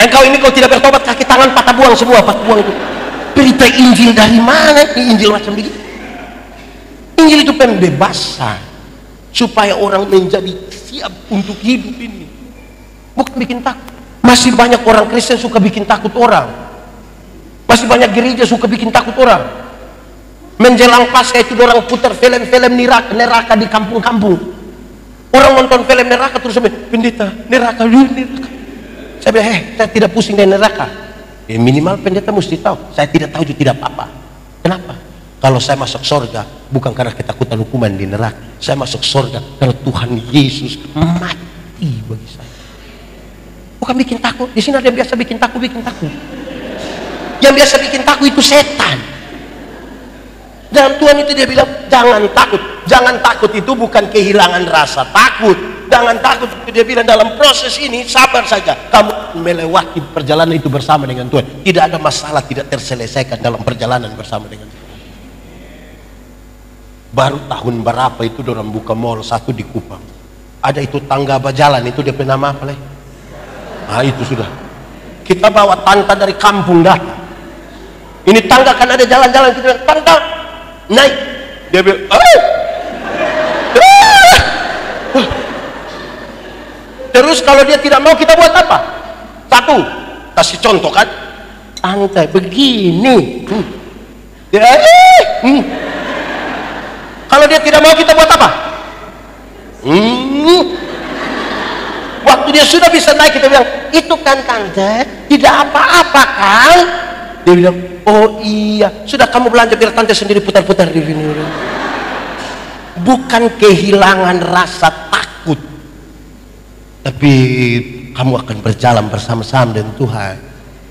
Engkau ini kalau tidak bertobat, kaki tangan patah buang semua, patah buang itu. Berita Injil dari mana ini? Injil macam begini. Injil itu pembebasan supaya orang menjadi siap untuk hidup ini, bukan bikin takut. Masih banyak orang Kristen suka bikin takut orang. Masih banyak gereja suka bikin takut orang. Menjelang Paskah itu orang putar film-film neraka di kampung-kampung. Orang nonton film neraka terus sampai, pendeta, neraka. Saya bilang, saya tidak pusing dengan neraka. Ya, minimal pendeta mesti tahu. Saya tidak tahu juga tidak apa-apa. Kenapa? Kalau saya masuk surga bukan karena ketakutan hukuman di neraka. Saya masuk surga karena Tuhan Yesus mati bagi saya. Bukan bikin takut. Di sini ada yang biasa bikin takut. Yang biasa bikin takut itu setan. Dan Tuhan itu dia bilang, jangan takut. Jangan takut itu bukan kehilangan rasa takut. Jangan takut, dia bilang dalam proses ini sabar saja. Kamu melewati perjalanan itu bersama dengan Tuhan. Tidak ada masalah tidak terselesaikan dalam perjalanan bersama dengan Tuhan. Baru tahun berapa itu orang buka mall satu di Kupang. Ada itu tangga bajalan itu dia nama apa leh? Ah itu sudah. Kita bawa tante dari kampung datang. Ini tangga kan ada jalan-jalan, kita bilang, tante naik. Dia bilang, terus kalau dia tidak mau, kita buat apa? Satu, kasih contoh kan, tante begini. Kalau dia tidak mau, kita buat apa? Waktu dia sudah bisa naik, kita bilang, itu kan tante tidak apa-apa kan? Dia bilang, oh iya, sudah kamu belanja biar tante sendiri putar-putar di sini. Bukan kehilangan rasa takut, tapi kamu akan berjalan bersama-sama dengan Tuhan,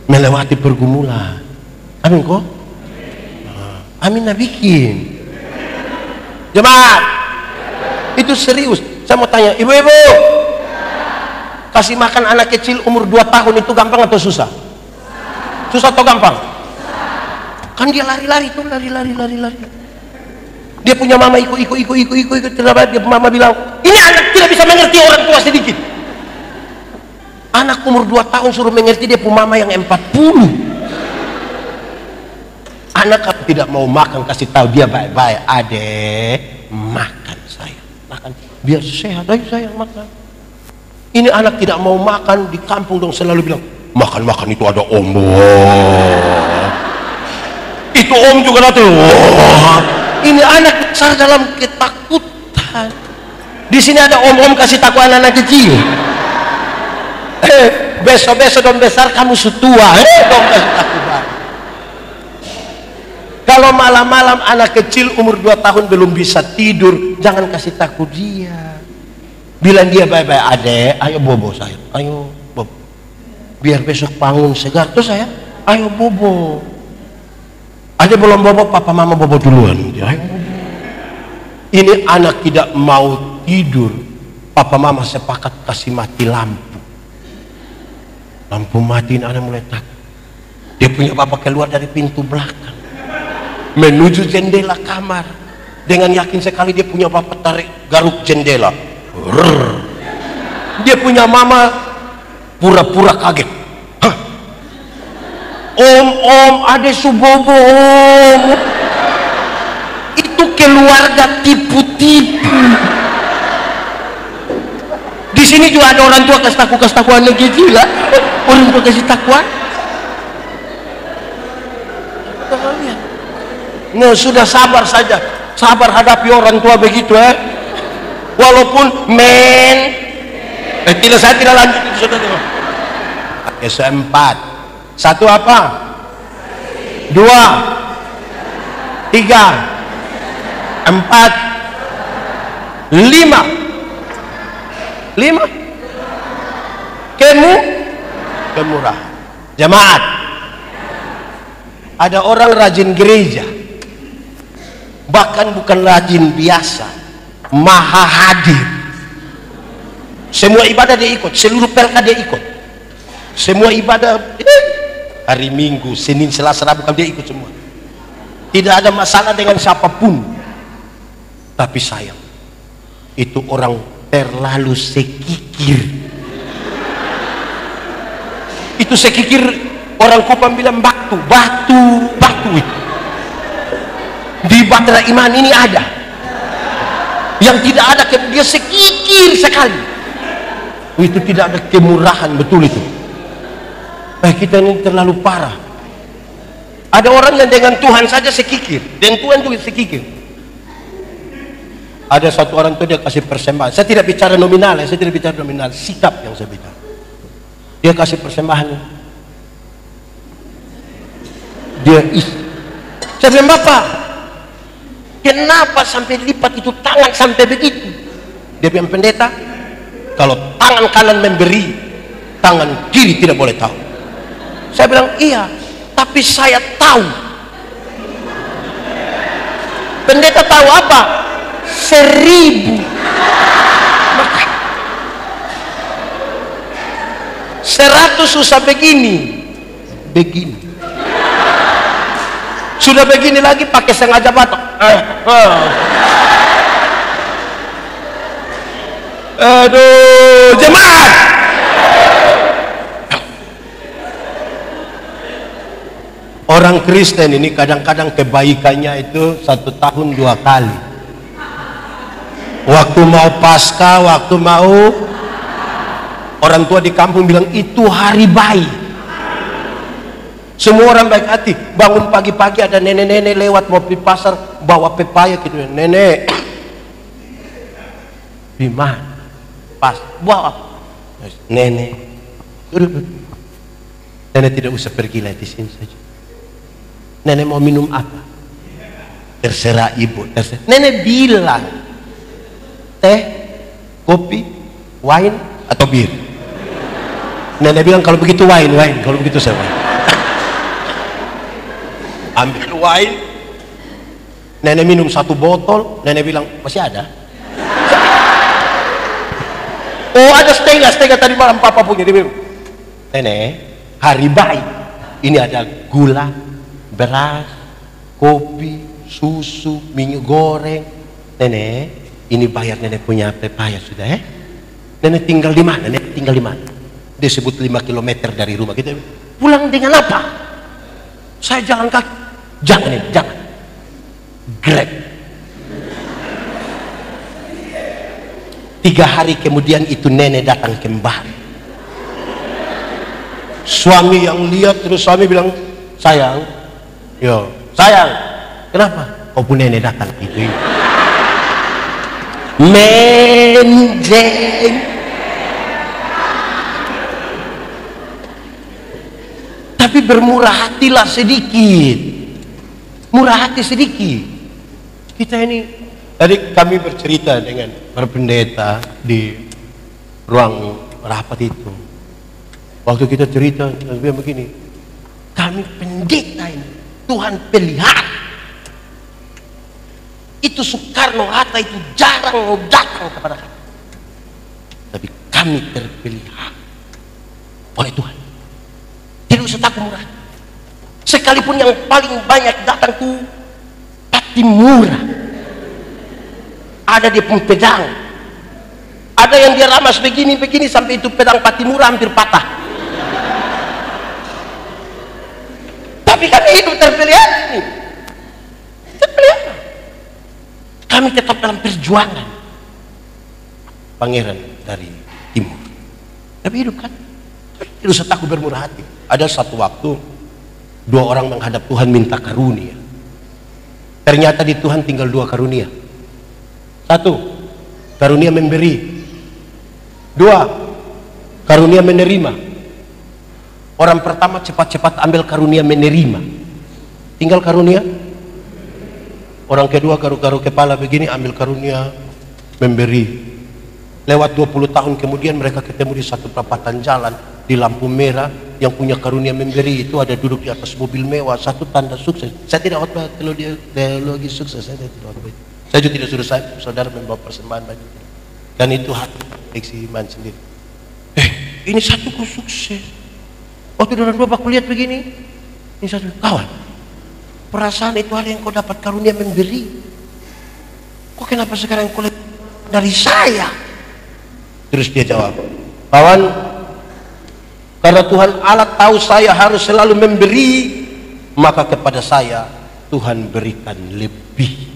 melewati pergumulan. Amin kok? Amin nah bikin. Jemaat, itu serius. Saya mau tanya, ibu-ibu, kasih makan anak kecil umur 2 tahun itu gampang atau susah? Susah atau gampang? Kan dia lari-lari tuh, lari. Dia punya mama ikut. Dia mama bilang, ini anak tidak bisa mengerti orang tua sedikit. Anak umur 2 tahun suruh mengerti dia punya mama yang 40. Anak tidak mau makan, kasih tahu dia baik-baik, adek makan sayang, makan biar sehat, ayo sayang makan. Ini anak tidak mau makan, di kampung dong selalu bilang, makan itu ada om. Itu om juga datang. Ini anak besar dalam ketakutan. Di sini ada om kasih takut anak kecil. Besok dong besar kamu setua, dong kasih takut. Kalau malam-malam anak kecil umur 2 tahun belum bisa tidur, jangan kasih takut dia. Bilang dia baik-baik, adek, ayo bobo sayang, ayo bobo. Biar besok bangun segar tuh sayang, ayo bobo. Adek belum bobo, papa mama bobo duluan. Ayo bobo. Ini anak tidak mau tidur, papa mama sepakat kasih mati lampu. Lampu matiin, anak mulai takut. Dia punya papa keluar dari pintu belakang, menuju jendela kamar, dengan yakin sekali dia punya bapak tarik garuk jendela. Dia punya mama pura-pura kaget. Hah? Om ada subobo om. Itu keluarga tipu-tipu. Di sini juga ada orang tua kasih takuan lagi gila. Orang tua kasih takuan. No, sudah sabar saja, sabar hadapi orang tua begitu walaupun saya tidak lanjut itu saudara. Keempat, 1 apa? 2, 3, 4, 5 kemurahan. Jemaat, ada orang rajin gereja, bahkan bukan rajin biasa, maha hadir. Semua ibadah dia ikut, seluruh pelka dia ikut, semua ibadah hari Minggu, Senin, Selasa, Rabu dia ikut semua. Tidak ada masalah dengan siapapun. Tapi sayang, itu orang terlalu sekikir. Itu sekikir, orang Kupang bilang batu itu. Di Batera Iman ini ada yang tidak ada, dia sekikir sekali. Itu tidak ada kemurahan, betul itu. Kita ini terlalu parah. Ada orang yang dengan Tuhan saja sekikir, dengan Tuhan itu sekikir. Ada satu orang itu dia kasih persembahan. Saya tidak bicara nominal, sikap yang saya bicara. Dia kasih persembahan, dia saya bilang, Bapak, kenapa sampai lipat itu tangan sampai begitu? Dia bilang, pendeta, kalau tangan kanan memberi, tangan kiri tidak boleh tahu. Saya bilang, iya, tapi saya tahu. Pendeta tahu apa? 1000. Maka 100 susah begini. Sudah begini lagi pakai sengaja batok. Aduh, jemaat. Orang Kristen ini kadang-kadang kebaikannya itu 1 tahun 2 kali. Waktu mau Paskah, waktu mau orang tua di kampung bilang itu hari baik. Semua orang baik hati. Bangun pagi-pagi ada nenek-nenek lewat mau pergi pasar bawa pepaya gitu. Nenek, gimana? Pas bawa. Nenek, nenek tidak usah pergi lagi di sini saja. Nenek mau minum apa? Terserah ibu. Terserah. Nenek bilang teh, kopi, wine atau bir. Nenek bilang kalau begitu wine. Kalau begitu saya wine. Ambil wine. Nenek minum 1 botol. Nenek bilang masih ada. Oh ada setengah tadi malam papa punya. Dia bilang, nenek hari baik. Ini ada gula, beras, kopi, susu, minyak goreng. Nenek, ini bayar nenek punya pepaya sudah ya. Nenek tinggal di mana? Nenek tinggal di mana? Dia sebut 5 km dari rumah kita. Pulang dengan apa? Saya jalan kaki. Jangan. Grab. 3 hari kemudian itu nenek datang kembali. Suami yang lihat terus suami bilang, sayang, kenapa? Oh pun nenek datang itu. Menjeng. Tapi bermurah hatilah sedikit. Murah hati sedikit. Kita ini tadi kami bercerita dengan para pendeta di ruang rapat itu. Waktu kita cerita begini, kami pendeta ini Tuhan pelihara. Itu Soekarno-Hatta itu jarang mau datang kepada kami, tapi kami terpelihara oleh Tuhan. Tidak usah takut murah. Sekalipun yang paling banyak datang ke Patimura, ada di pedang, ada yang dia ramas begini sampai itu pedang Patimura hampir patah. Tapi kami hidup terpelihara ini, terpelihara. Kami tetap dalam perjuangan. Pangeran dari timur, tapi hidup kan. Tidak usah takut bermurah hati. Ada satu waktu 2 orang menghadap Tuhan minta karunia. Ternyata di Tuhan tinggal 2 karunia. 1, karunia memberi. 2, karunia menerima. Orang pertama cepat-cepat ambil karunia menerima. Tinggal karunia. Orang kedua garu-garu kepala begini ambil karunia memberi. Lewat 20 tahun kemudian mereka ketemu di satu perapatan jalan di lampu merah. Yang punya karunia memberi itu ada duduk di atas mobil mewah, satu tanda sukses. Saya tidak khotbah teologi sukses, saya tidak khotbah. Saya juga tidak suruh saudara membawa persembahan bagi kita. Dan itu hak eksi iman sendiri. Ini satu kok sukses. Waktu dengan bapak lihat begini, ini satu kawan. Perasaan itu hal yang kau dapat karunia memberi. Kok kenapa sekarang kau lihat dari saya? Terus dia jawab, kawan, karena Tuhan Allah tahu saya harus selalu memberi, maka kepada saya Tuhan berikan lebih.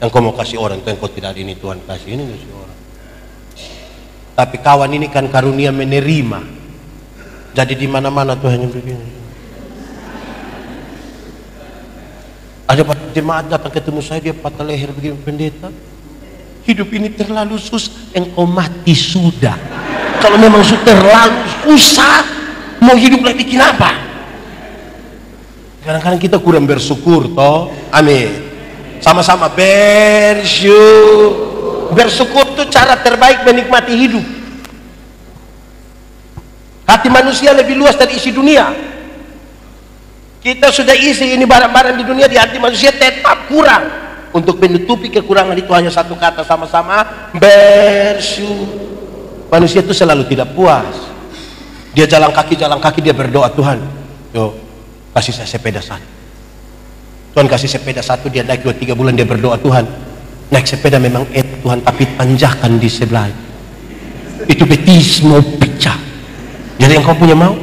Yang kau mau kasih orang, itu yang kau tidak ada ini Tuhan kasih, ini kasih orang. Tapi kawan ini kan karunia menerima. Jadi di mana-mana Tuhan yang begini. Ada jemaat datang ketemu saya, dia patah leher begini, pendeta. Hidup ini terlalu susah, engkau mati sudah. Kalau memang sudah terlalu susah, mau hidup lagi bikin apa? Kadang-kadang kita kurang bersyukur toh. Amin. Sama-sama bersyukur. Bersyukur itu cara terbaik menikmati hidup. Hati manusia lebih luas dari isi dunia. Kita sudah isi ini barang-barang di dunia, di hati manusia tetap kurang. Untuk menutupi kekurangan itu hanya satu kata, sama-sama bersyukur. Manusia itu selalu tidak puas. Dia jalan kaki dia berdoa, Tuhan, yo kasih saya sepeda 1. Tuhan kasih sepeda 1, dia naik 2-3 bulan dia berdoa, Tuhan naik sepeda memang Tuhan, tapi tanjakan di sebelah itu betis mau pecah. Jadi yang kau punya mau,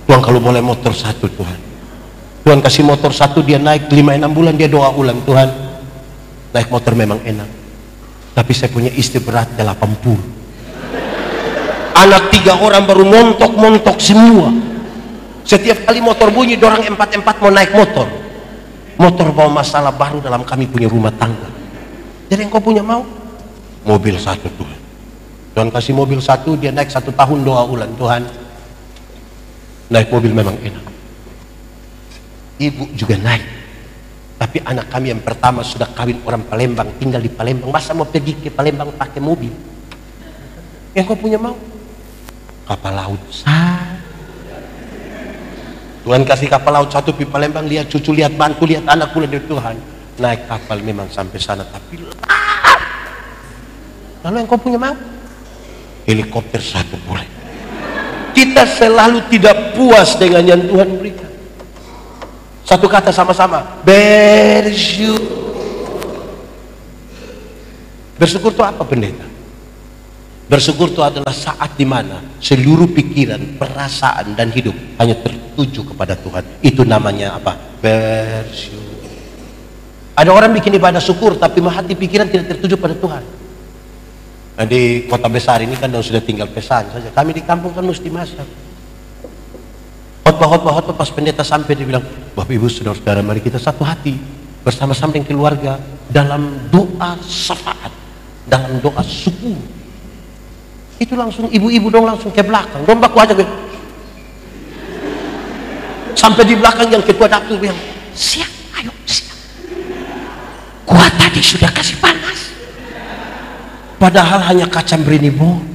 Tuhan kalau boleh motor 1 Tuhan. Tuhan kasih motor satu, dia naik 5-6 bulan, dia doa ulang, Tuhan naik motor memang enak, tapi saya punya istri berat 80, anak 3 orang baru montok semua. Setiap kali motor bunyi, dorang 4-4 mau naik motor bawa masalah baru dalam kami punya rumah tangga. Jadi engkau punya mau mobil satu, Tuhan kasih mobil satu, dia naik 1 tahun, doa ulang, Tuhan naik mobil memang enak. Ibu juga naik, tapi anak kami yang pertama sudah kawin orang Palembang, tinggal di Palembang, masa mau pergi ke Palembang pakai mobil? Yang kau punya mau kapal laut. Tuhan kasih kapal laut satu di Palembang, lihat cucu, lihat mantu, lihat anak pula dari Tuhan naik kapal memang sampai sana, tapi lalu yang kau punya mau helikopter satu boleh. Kita selalu tidak puas dengan yang Tuhan berikan. Satu kata sama-sama, bersyukur. Bersyukur itu apa, pendeta? Bersyukur itu adalah saat dimana seluruh pikiran, perasaan dan hidup hanya tertuju kepada Tuhan. Itu namanya apa? Bersyukur. Ada orang bikin ibadah syukur tapi hati pikiran tidak tertuju pada Tuhan. Nah, di kota besar ini kan sudah tinggal pesan saja. Kami di kampung kan mesti masak. Khotbah pas pendeta sampai, dia bilang, Bapak Ibu saudara-saudara, mari kita satu hati bersama-sama dengan keluarga dalam doa syafaat, dalam doa syukur. Itu langsung ibu-ibu dong langsung ke belakang, dong baku aja gitu. Sampai di belakang yang ketua dapur bilang, siap, ayo siap. Kuat tadi sudah kasih panas. Padahal hanya kacang berinibon.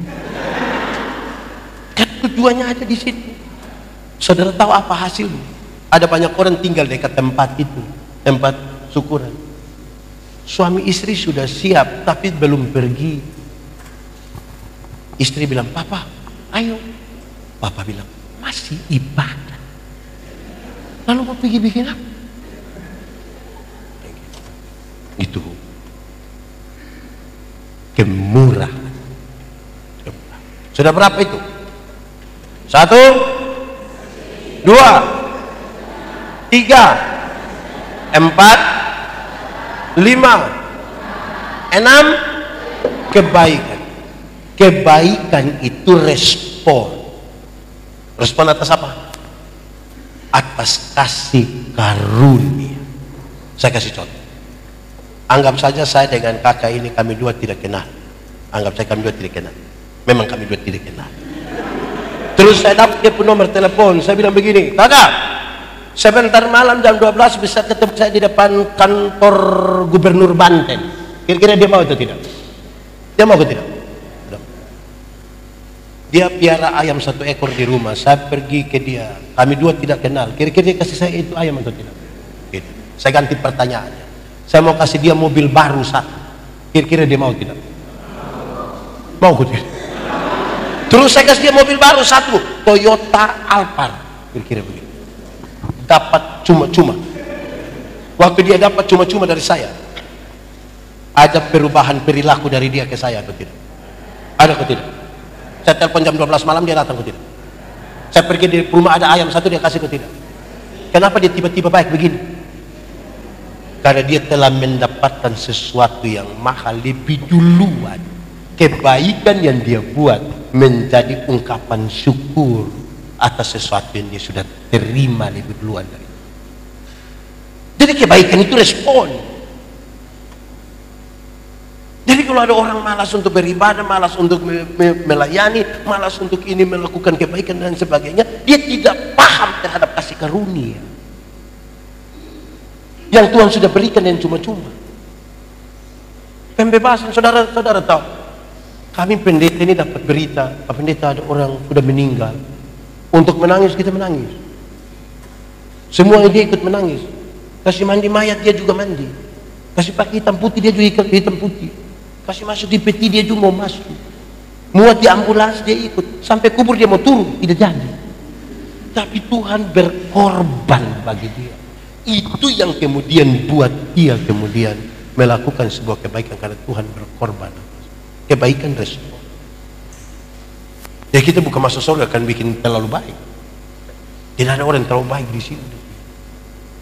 Kan tujuannya ada di situ. Saudara tahu apa hasilnya? Ada banyak orang tinggal dekat tempat itu, tempat syukuran. Suami istri sudah siap tapi belum pergi. Istri bilang, Papa ayo. Papa bilang, masih ibadah. Lalu mau pergi bikin apa? Itu kemurahan. Sudah berapa itu? 1, 2, 3, 4, 5, 6. Kebaikan itu respon atas apa? Atas kasih karunia. Saya kasih contoh. Anggap saja saya dengan kakak ini, kami dua tidak kenal. Anggap saja kami dua tidak kenal. Memang kami dua tidak kenal. Terus saya dapat dia pun nomor telepon. Saya bilang begini, kakak, sebentar malam jam 12 bisa ketemu saya di depan kantor Gubernur Banten. Kira-kira dia mau atau tidak? Dia mau atau tidak? Dia piara ayam 1 ekor di rumah. Saya pergi ke dia, kami dua tidak kenal. Kira-kira dia kasih saya itu ayam atau tidak? Gitu. Saya ganti pertanyaannya. Saya mau kasih dia mobil baru 1. Kira-kira dia mau tidak? Mau tidak? Terus saya kasih dia mobil baru 1, Toyota Alphard. Kira-kira begitu. Dapat cuma-cuma. Waktu dia dapat cuma-cuma dari saya, ada perubahan perilaku dari dia ke saya atau tidak? Ada atau tidak? Saya telepon jam 12 malam, dia datang atau tidak? Saya pergi di rumah ada ayam 1, dia kasih atau tidak? Kenapa dia tiba-tiba baik begini? Karena dia telah mendapatkan sesuatu yang mahal lebih duluan. Kebaikan yang dia buat menjadi ungkapan syukur atas sesuatu yang dia sudah terima lebih duluan dari itu. Jadi kebaikan itu respon. Jadi kalau ada orang malas untuk beribadah, malas untuk melayani, malas untuk ini melakukan kebaikan dan sebagainya, dia tidak paham terhadap kasih karunia yang Tuhan sudah berikan yang cuma-cuma. Pembebasan, saudara tahu, kami pendeta ini dapat berita, Pak Pendeta, ada orang sudah meninggal. Untuk menangis kita menangis. Semua dia ikut menangis. Kasih mandi mayat dia juga mandi. Kasih pakai hitam putih dia juga ikut hitam putih. Kasih masuk di peti dia juga mau masuk. Muat di ambulans dia ikut. Sampai kubur dia mau turun, tidak jadi. Tapi Tuhan berkorban bagi dia. Itu yang kemudian buat dia kemudian melakukan sebuah kebaikan karena Tuhan berkorban. Kebaikan respon. Ya kita bukan masuk surga kan bikin terlalu baik. Tidak ada orang yang terlalu baik di sini.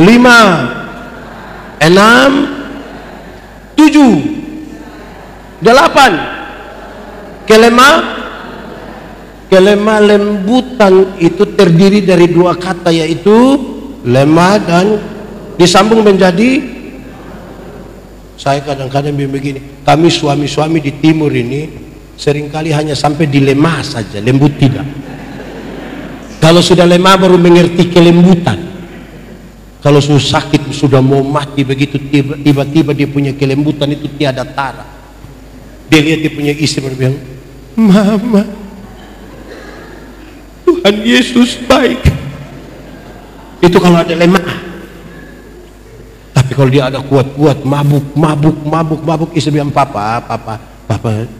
5, 6, 7, 8. Kelemah itu terdiri dari dua kata, yaitu lemah dan disambung menjadi. Saya kadang-kadang begini, kami suami-suami di timur ini seringkali hanya sampai di lemah saja, lembut tidak. Kalau sudah lemah baru mengerti kelembutan. Kalau sudah sakit, sudah mau mati, begitu tiba-tiba dia punya kelembutan itu tiada tara. Dia lihat dia punya istri berbilang, Mama, Tuhan Yesus baik. Itu kalau ada lemah. Tapi Tapi kalau dia ada kuat-kuat, mabuk, istri bilang, papa,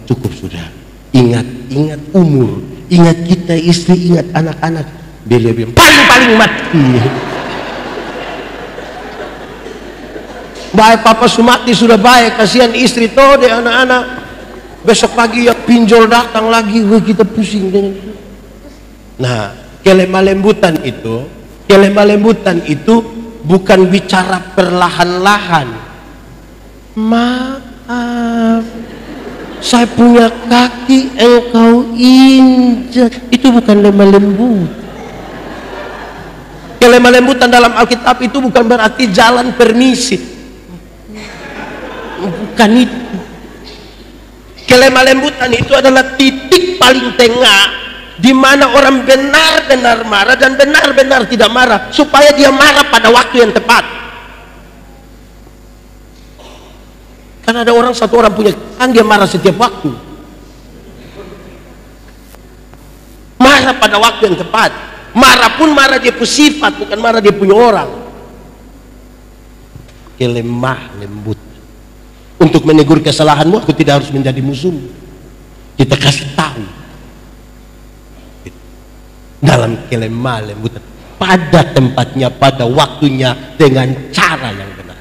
cukup sudah. Ingat umur, ingat kita istri, ingat anak-anak. Dia bilang, paling mati. Baik papa sumati sudah baik, kasihan istri toh deh anak-anak. Besok pagi ya pinjol datang lagi, kita pusing dengan itu. Nah, kelemah lembutan itu bukan bicara perlahan-lahan. Maaf, saya punya kaki engkau injak. Itu bukan lemah lembut. Kelemah lembutan dalam Alkitab itu bukan berarti jalan permisi. Bukan itu. Kelemah lembutan itu adalah titik paling tengah di mana orang benar-benar marah dan benar-benar tidak marah, supaya dia marah pada waktu yang tepat. Karena ada satu orang punya kan dia marah setiap waktu. Marah pada waktu yang tepat. Marah pun marah dia punya sifat, bukan marah dia punya orang. Kelemah lembut. Untuk menegur kesalahanmu, aku tidak harus menjadi musuhmu. Kita kasih tahu. Dalam kelemah lembutan, pada tempatnya, pada waktunya, dengan cara yang benar.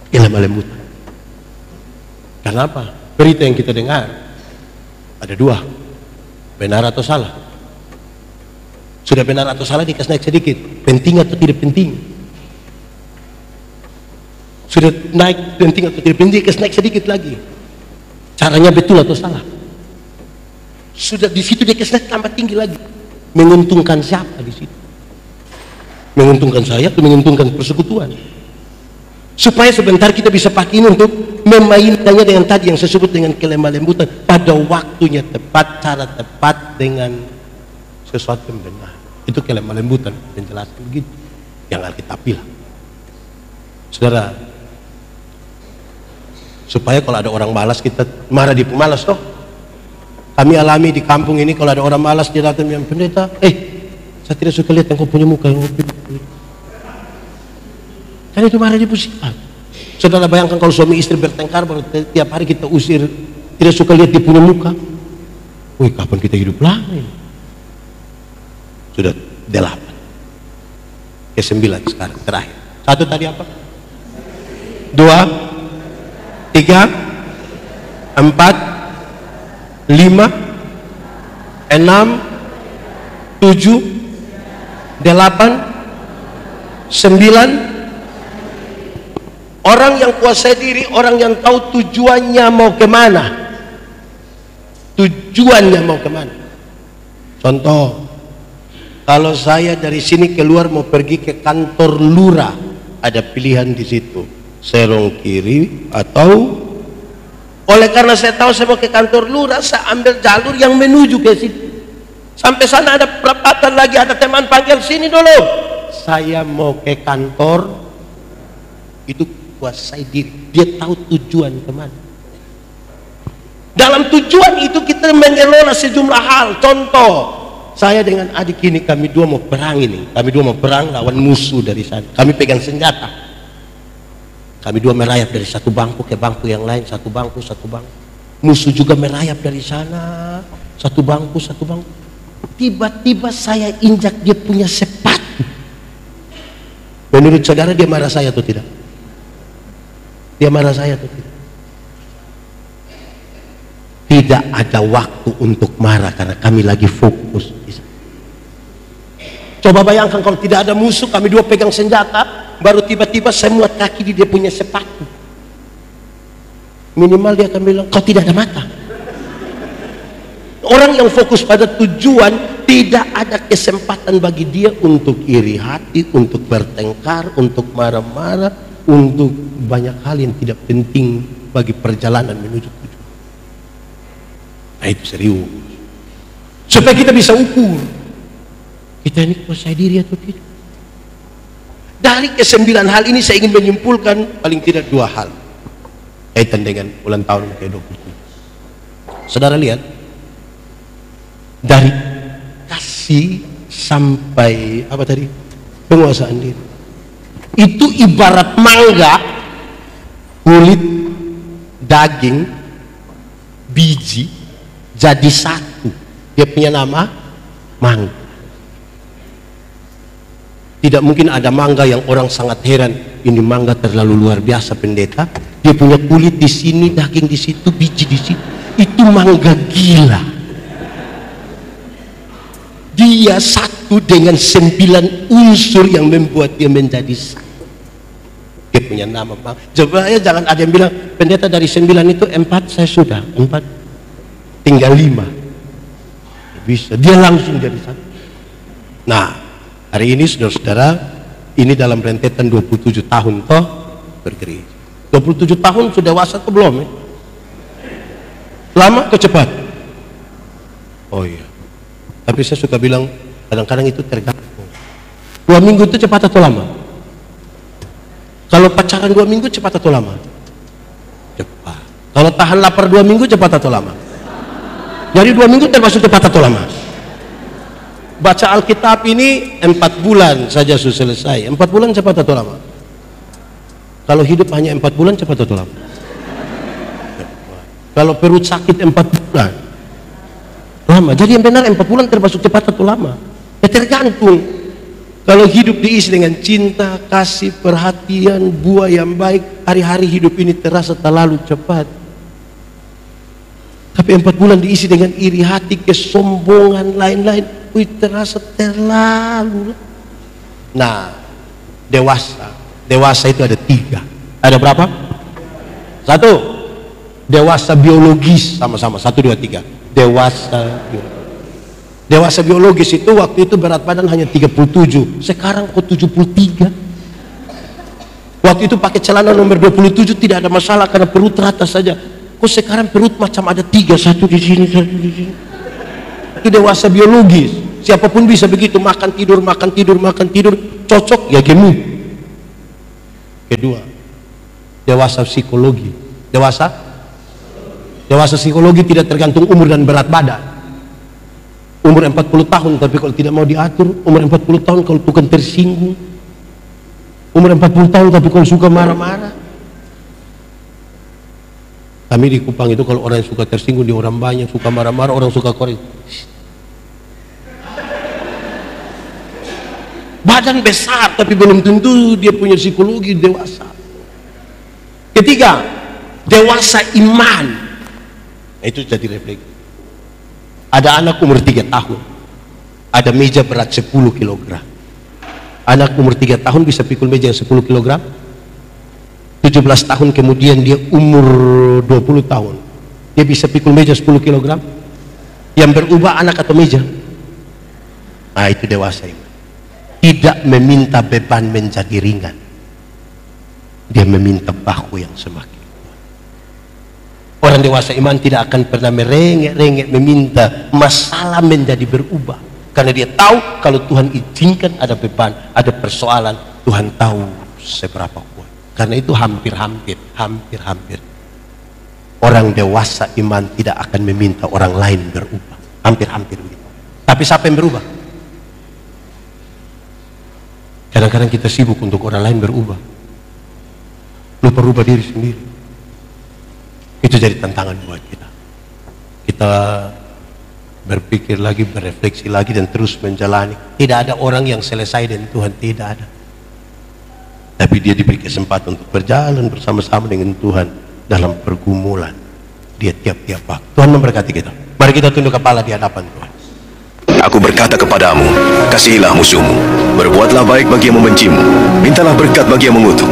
Kelemah lembutan. Kenapa? Berita yang kita dengar ada dua, benar atau salah. Sudah benar atau salah dikasih naik sedikit, penting atau tidak penting. Sudah naik penting atau tidak penting, dikasih naik sedikit lagi. Caranya betul atau salah. Sudah di situ dikasih naik tambah tinggi lagi. Menguntungkan siapa di situ? Menguntungkan saya atau menguntungkan persekutuan? Supaya sebentar kita bisa pakai ini untuk memainkannya dengan tadi yang saya sebut dengan kelemah lembutan, pada waktunya tepat, cara tepat, dengan sesuatu yang benar. Itu kelemah lembutan, penjelasan begitu yang Alkitab bilang. Saudara, supaya kalau ada orang malas kita marah, dia pemalas toh. Kami alami di kampung ini, kalau ada orang malas dia datang bilang, pendeta, saya tidak suka lihat yang kau punya muka yang kan itu marah dia pusat. Saudara bayangkan kalau suami istri bertengkar, baru tiap hari kita usir, tidak suka lihat dia punya muka. Wih, kapan kita hidup lama ini? Sudah 8 ke 9 sekarang terakhir. Satu tadi apa? 2, 3, 4, 5, 6, 7, 8, 9. Orang yang kuasai diri, orang yang tahu tujuannya mau kemana. Tujuannya mau kemana. Contoh, kalau saya dari sini keluar mau pergi ke kantor lurah, ada pilihan di situ, serong kiri atau, oleh karena saya tahu saya mau ke kantor lurah, saya ambil jalur yang menuju ke situ. Sampai sana ada perapatan lagi, ada teman panggil, sini dulu, saya mau ke kantor. Itu kuasai diri, dia tahu tujuan kemana. Dalam tujuan itu kita mengelola sejumlah hal. Contoh, saya dengan adik ini, kami dua mau perang ini, kami dua mau perang lawan musuh dari sana. Kami pegang senjata, kami dua merayap dari satu bangku ke bangku yang lain, satu bangku. Musuh juga merayap dari sana, satu bangku. Tiba-tiba saya injak dia punya sepatu. Menurut saudara dia marah saya atau tidak? Dia marah saya atau tidak? Tidak ada waktu untuk marah karena kami lagi fokus. Coba bayangkan kalau tidak ada musuh, kami dua pegang senjata, baru tiba-tiba saya muat kaki di dia punya sepatu. Minimal dia akan bilang, kau tidak ada mata. Orang yang fokus pada tujuan, tidak ada kesempatan bagi dia untuk iri hati, untuk bertengkar, untuk marah-marah, untuk banyak hal yang tidak penting bagi perjalanan menuju tujuan. Nah itu serius. Supaya kita bisa ukur kita ini kuasai diri atau tidak. Dari ke-9 hal ini saya ingin menyimpulkan paling tidak 2 hal kaitan dengan ulang tahun ke-27. Saudara lihat, dari kasih sampai apa tadi? Penguasaan diri. Itu ibarat mangga, kulit, daging, biji jadi satu. Dia punya nama mangga. Tidak mungkin ada mangga yang orang sangat heran, ini mangga terlalu luar biasa pendeta. Dia punya kulit di sini, daging di situ, biji di situ. Itu mangga gila. Dia satu dengan 9 unsur yang membuat dia menjadi satu. Dia punya nama mangga. Coba ya, jangan ada yang bilang, pendeta dari 9 itu 4 saya sudah, 4 tinggal 5. Bisa, dia langsung jadi satu. Nah, hari ini saudara-saudara, ini dalam rentetan 27 tahun toh bergereja. 27 tahun sudah dewasa atau belum ya? Lama atau cepat? Oh iya. Tapi saya suka bilang kadang-kadang itu tergantung. 2 minggu itu cepat atau lama? Kalau pacaran 2 minggu cepat atau lama? Cepat. Kalau tahan lapar 2 minggu cepat atau lama? Jadi 2 minggu termasuk cepat atau lama? Baca Alkitab ini 4 bulan saja sudah selesai. 4 bulan cepat atau lama? Kalau hidup hanya 4 bulan cepat atau lama? Kalau perut sakit 4 bulan lama. Jadi yang benar 4 bulan termasuk cepat atau lama? Ya tergantung. Kalau hidup diisi dengan cinta, kasih, perhatian, buah yang baik, hari-hari hidup ini terasa terlalu cepat. Tapi 4 bulan diisi dengan iri hati, kesombongan, lain-lain, terasa terlalu. Nah, dewasa itu ada 3. Ada berapa? 1. Dewasa biologis, sama-sama 1, 2, 3. Dewasa biologis itu waktu itu berat badan hanya 37, sekarang kok 73. Waktu itu pakai celana nomor 27 tidak ada masalah karena perut rata saja. Kok sekarang perut macam ada 3, 1 di sini, 1 di sini. Itu dewasa biologis. Siapapun bisa begitu, makan tidur, cocok ya gemuk. Kedua, dewasa psikologi. Dewasa psikologi tidak tergantung umur dan berat badan. Umur 40 tahun tapi kalau tidak mau diatur, umur 40 tahun kalau bukan tersinggung, umur 40 tahun tapi kalau suka marah-marah. Kami di Kupang itu kalau orang yang suka tersinggung, dia orang banyak suka marah-marah, orang suka korek. Badan besar tapi belum tentu dia punya psikologi dewasa. Ketiga, dewasa iman. Itu jadi refleks. Ada anak umur 3 tahun, ada meja berat 10 kg. Anak umur 3 tahun bisa pikul meja yang 10 kg. 17 tahun kemudian dia umur 20 tahun, dia bisa pikul meja 10 kg. Yang berubah anak atau meja? Nah, itu dewasa iman. Tidak meminta beban menjadi ringan, dia meminta bahu yang semakin. Orang dewasa iman tidak akan pernah merengek-rengek meminta masalah menjadi berubah, karena dia tahu kalau Tuhan izinkan ada beban, ada persoalan, Tuhan tahu seberapa kuat. Karena itu hampir-hampir orang dewasa iman tidak akan meminta orang lain berubah. Hampir-hampir begitu. Tapi siapa yang berubah? Kadang-kadang kita sibuk untuk orang lain berubah, lupa rubah diri sendiri. Itu jadi tantangan buat kita. Kita berpikir lagi, berefleksi lagi, dan terus menjalani. Tidak ada orang yang selesai dengan Tuhan, tidak ada. Tapi dia diberi kesempatan untuk berjalan bersama-sama dengan Tuhan dalam pergumulan dia tiap-tiap waktu. Tuhan memberkati kita. Mari kita tunduk kepala di hadapan Tuhan. Aku berkata kepadamu, kasihilah musuhmu, berbuatlah baik bagi yang membencimu, mintalah berkat bagi yang mengutuk,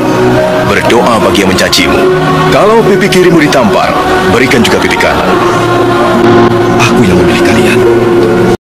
berdoa bagi yang mencacimu. Kalau pipi kirimu ditampar, berikan juga pipi kanan. Aku yang memilih kalian.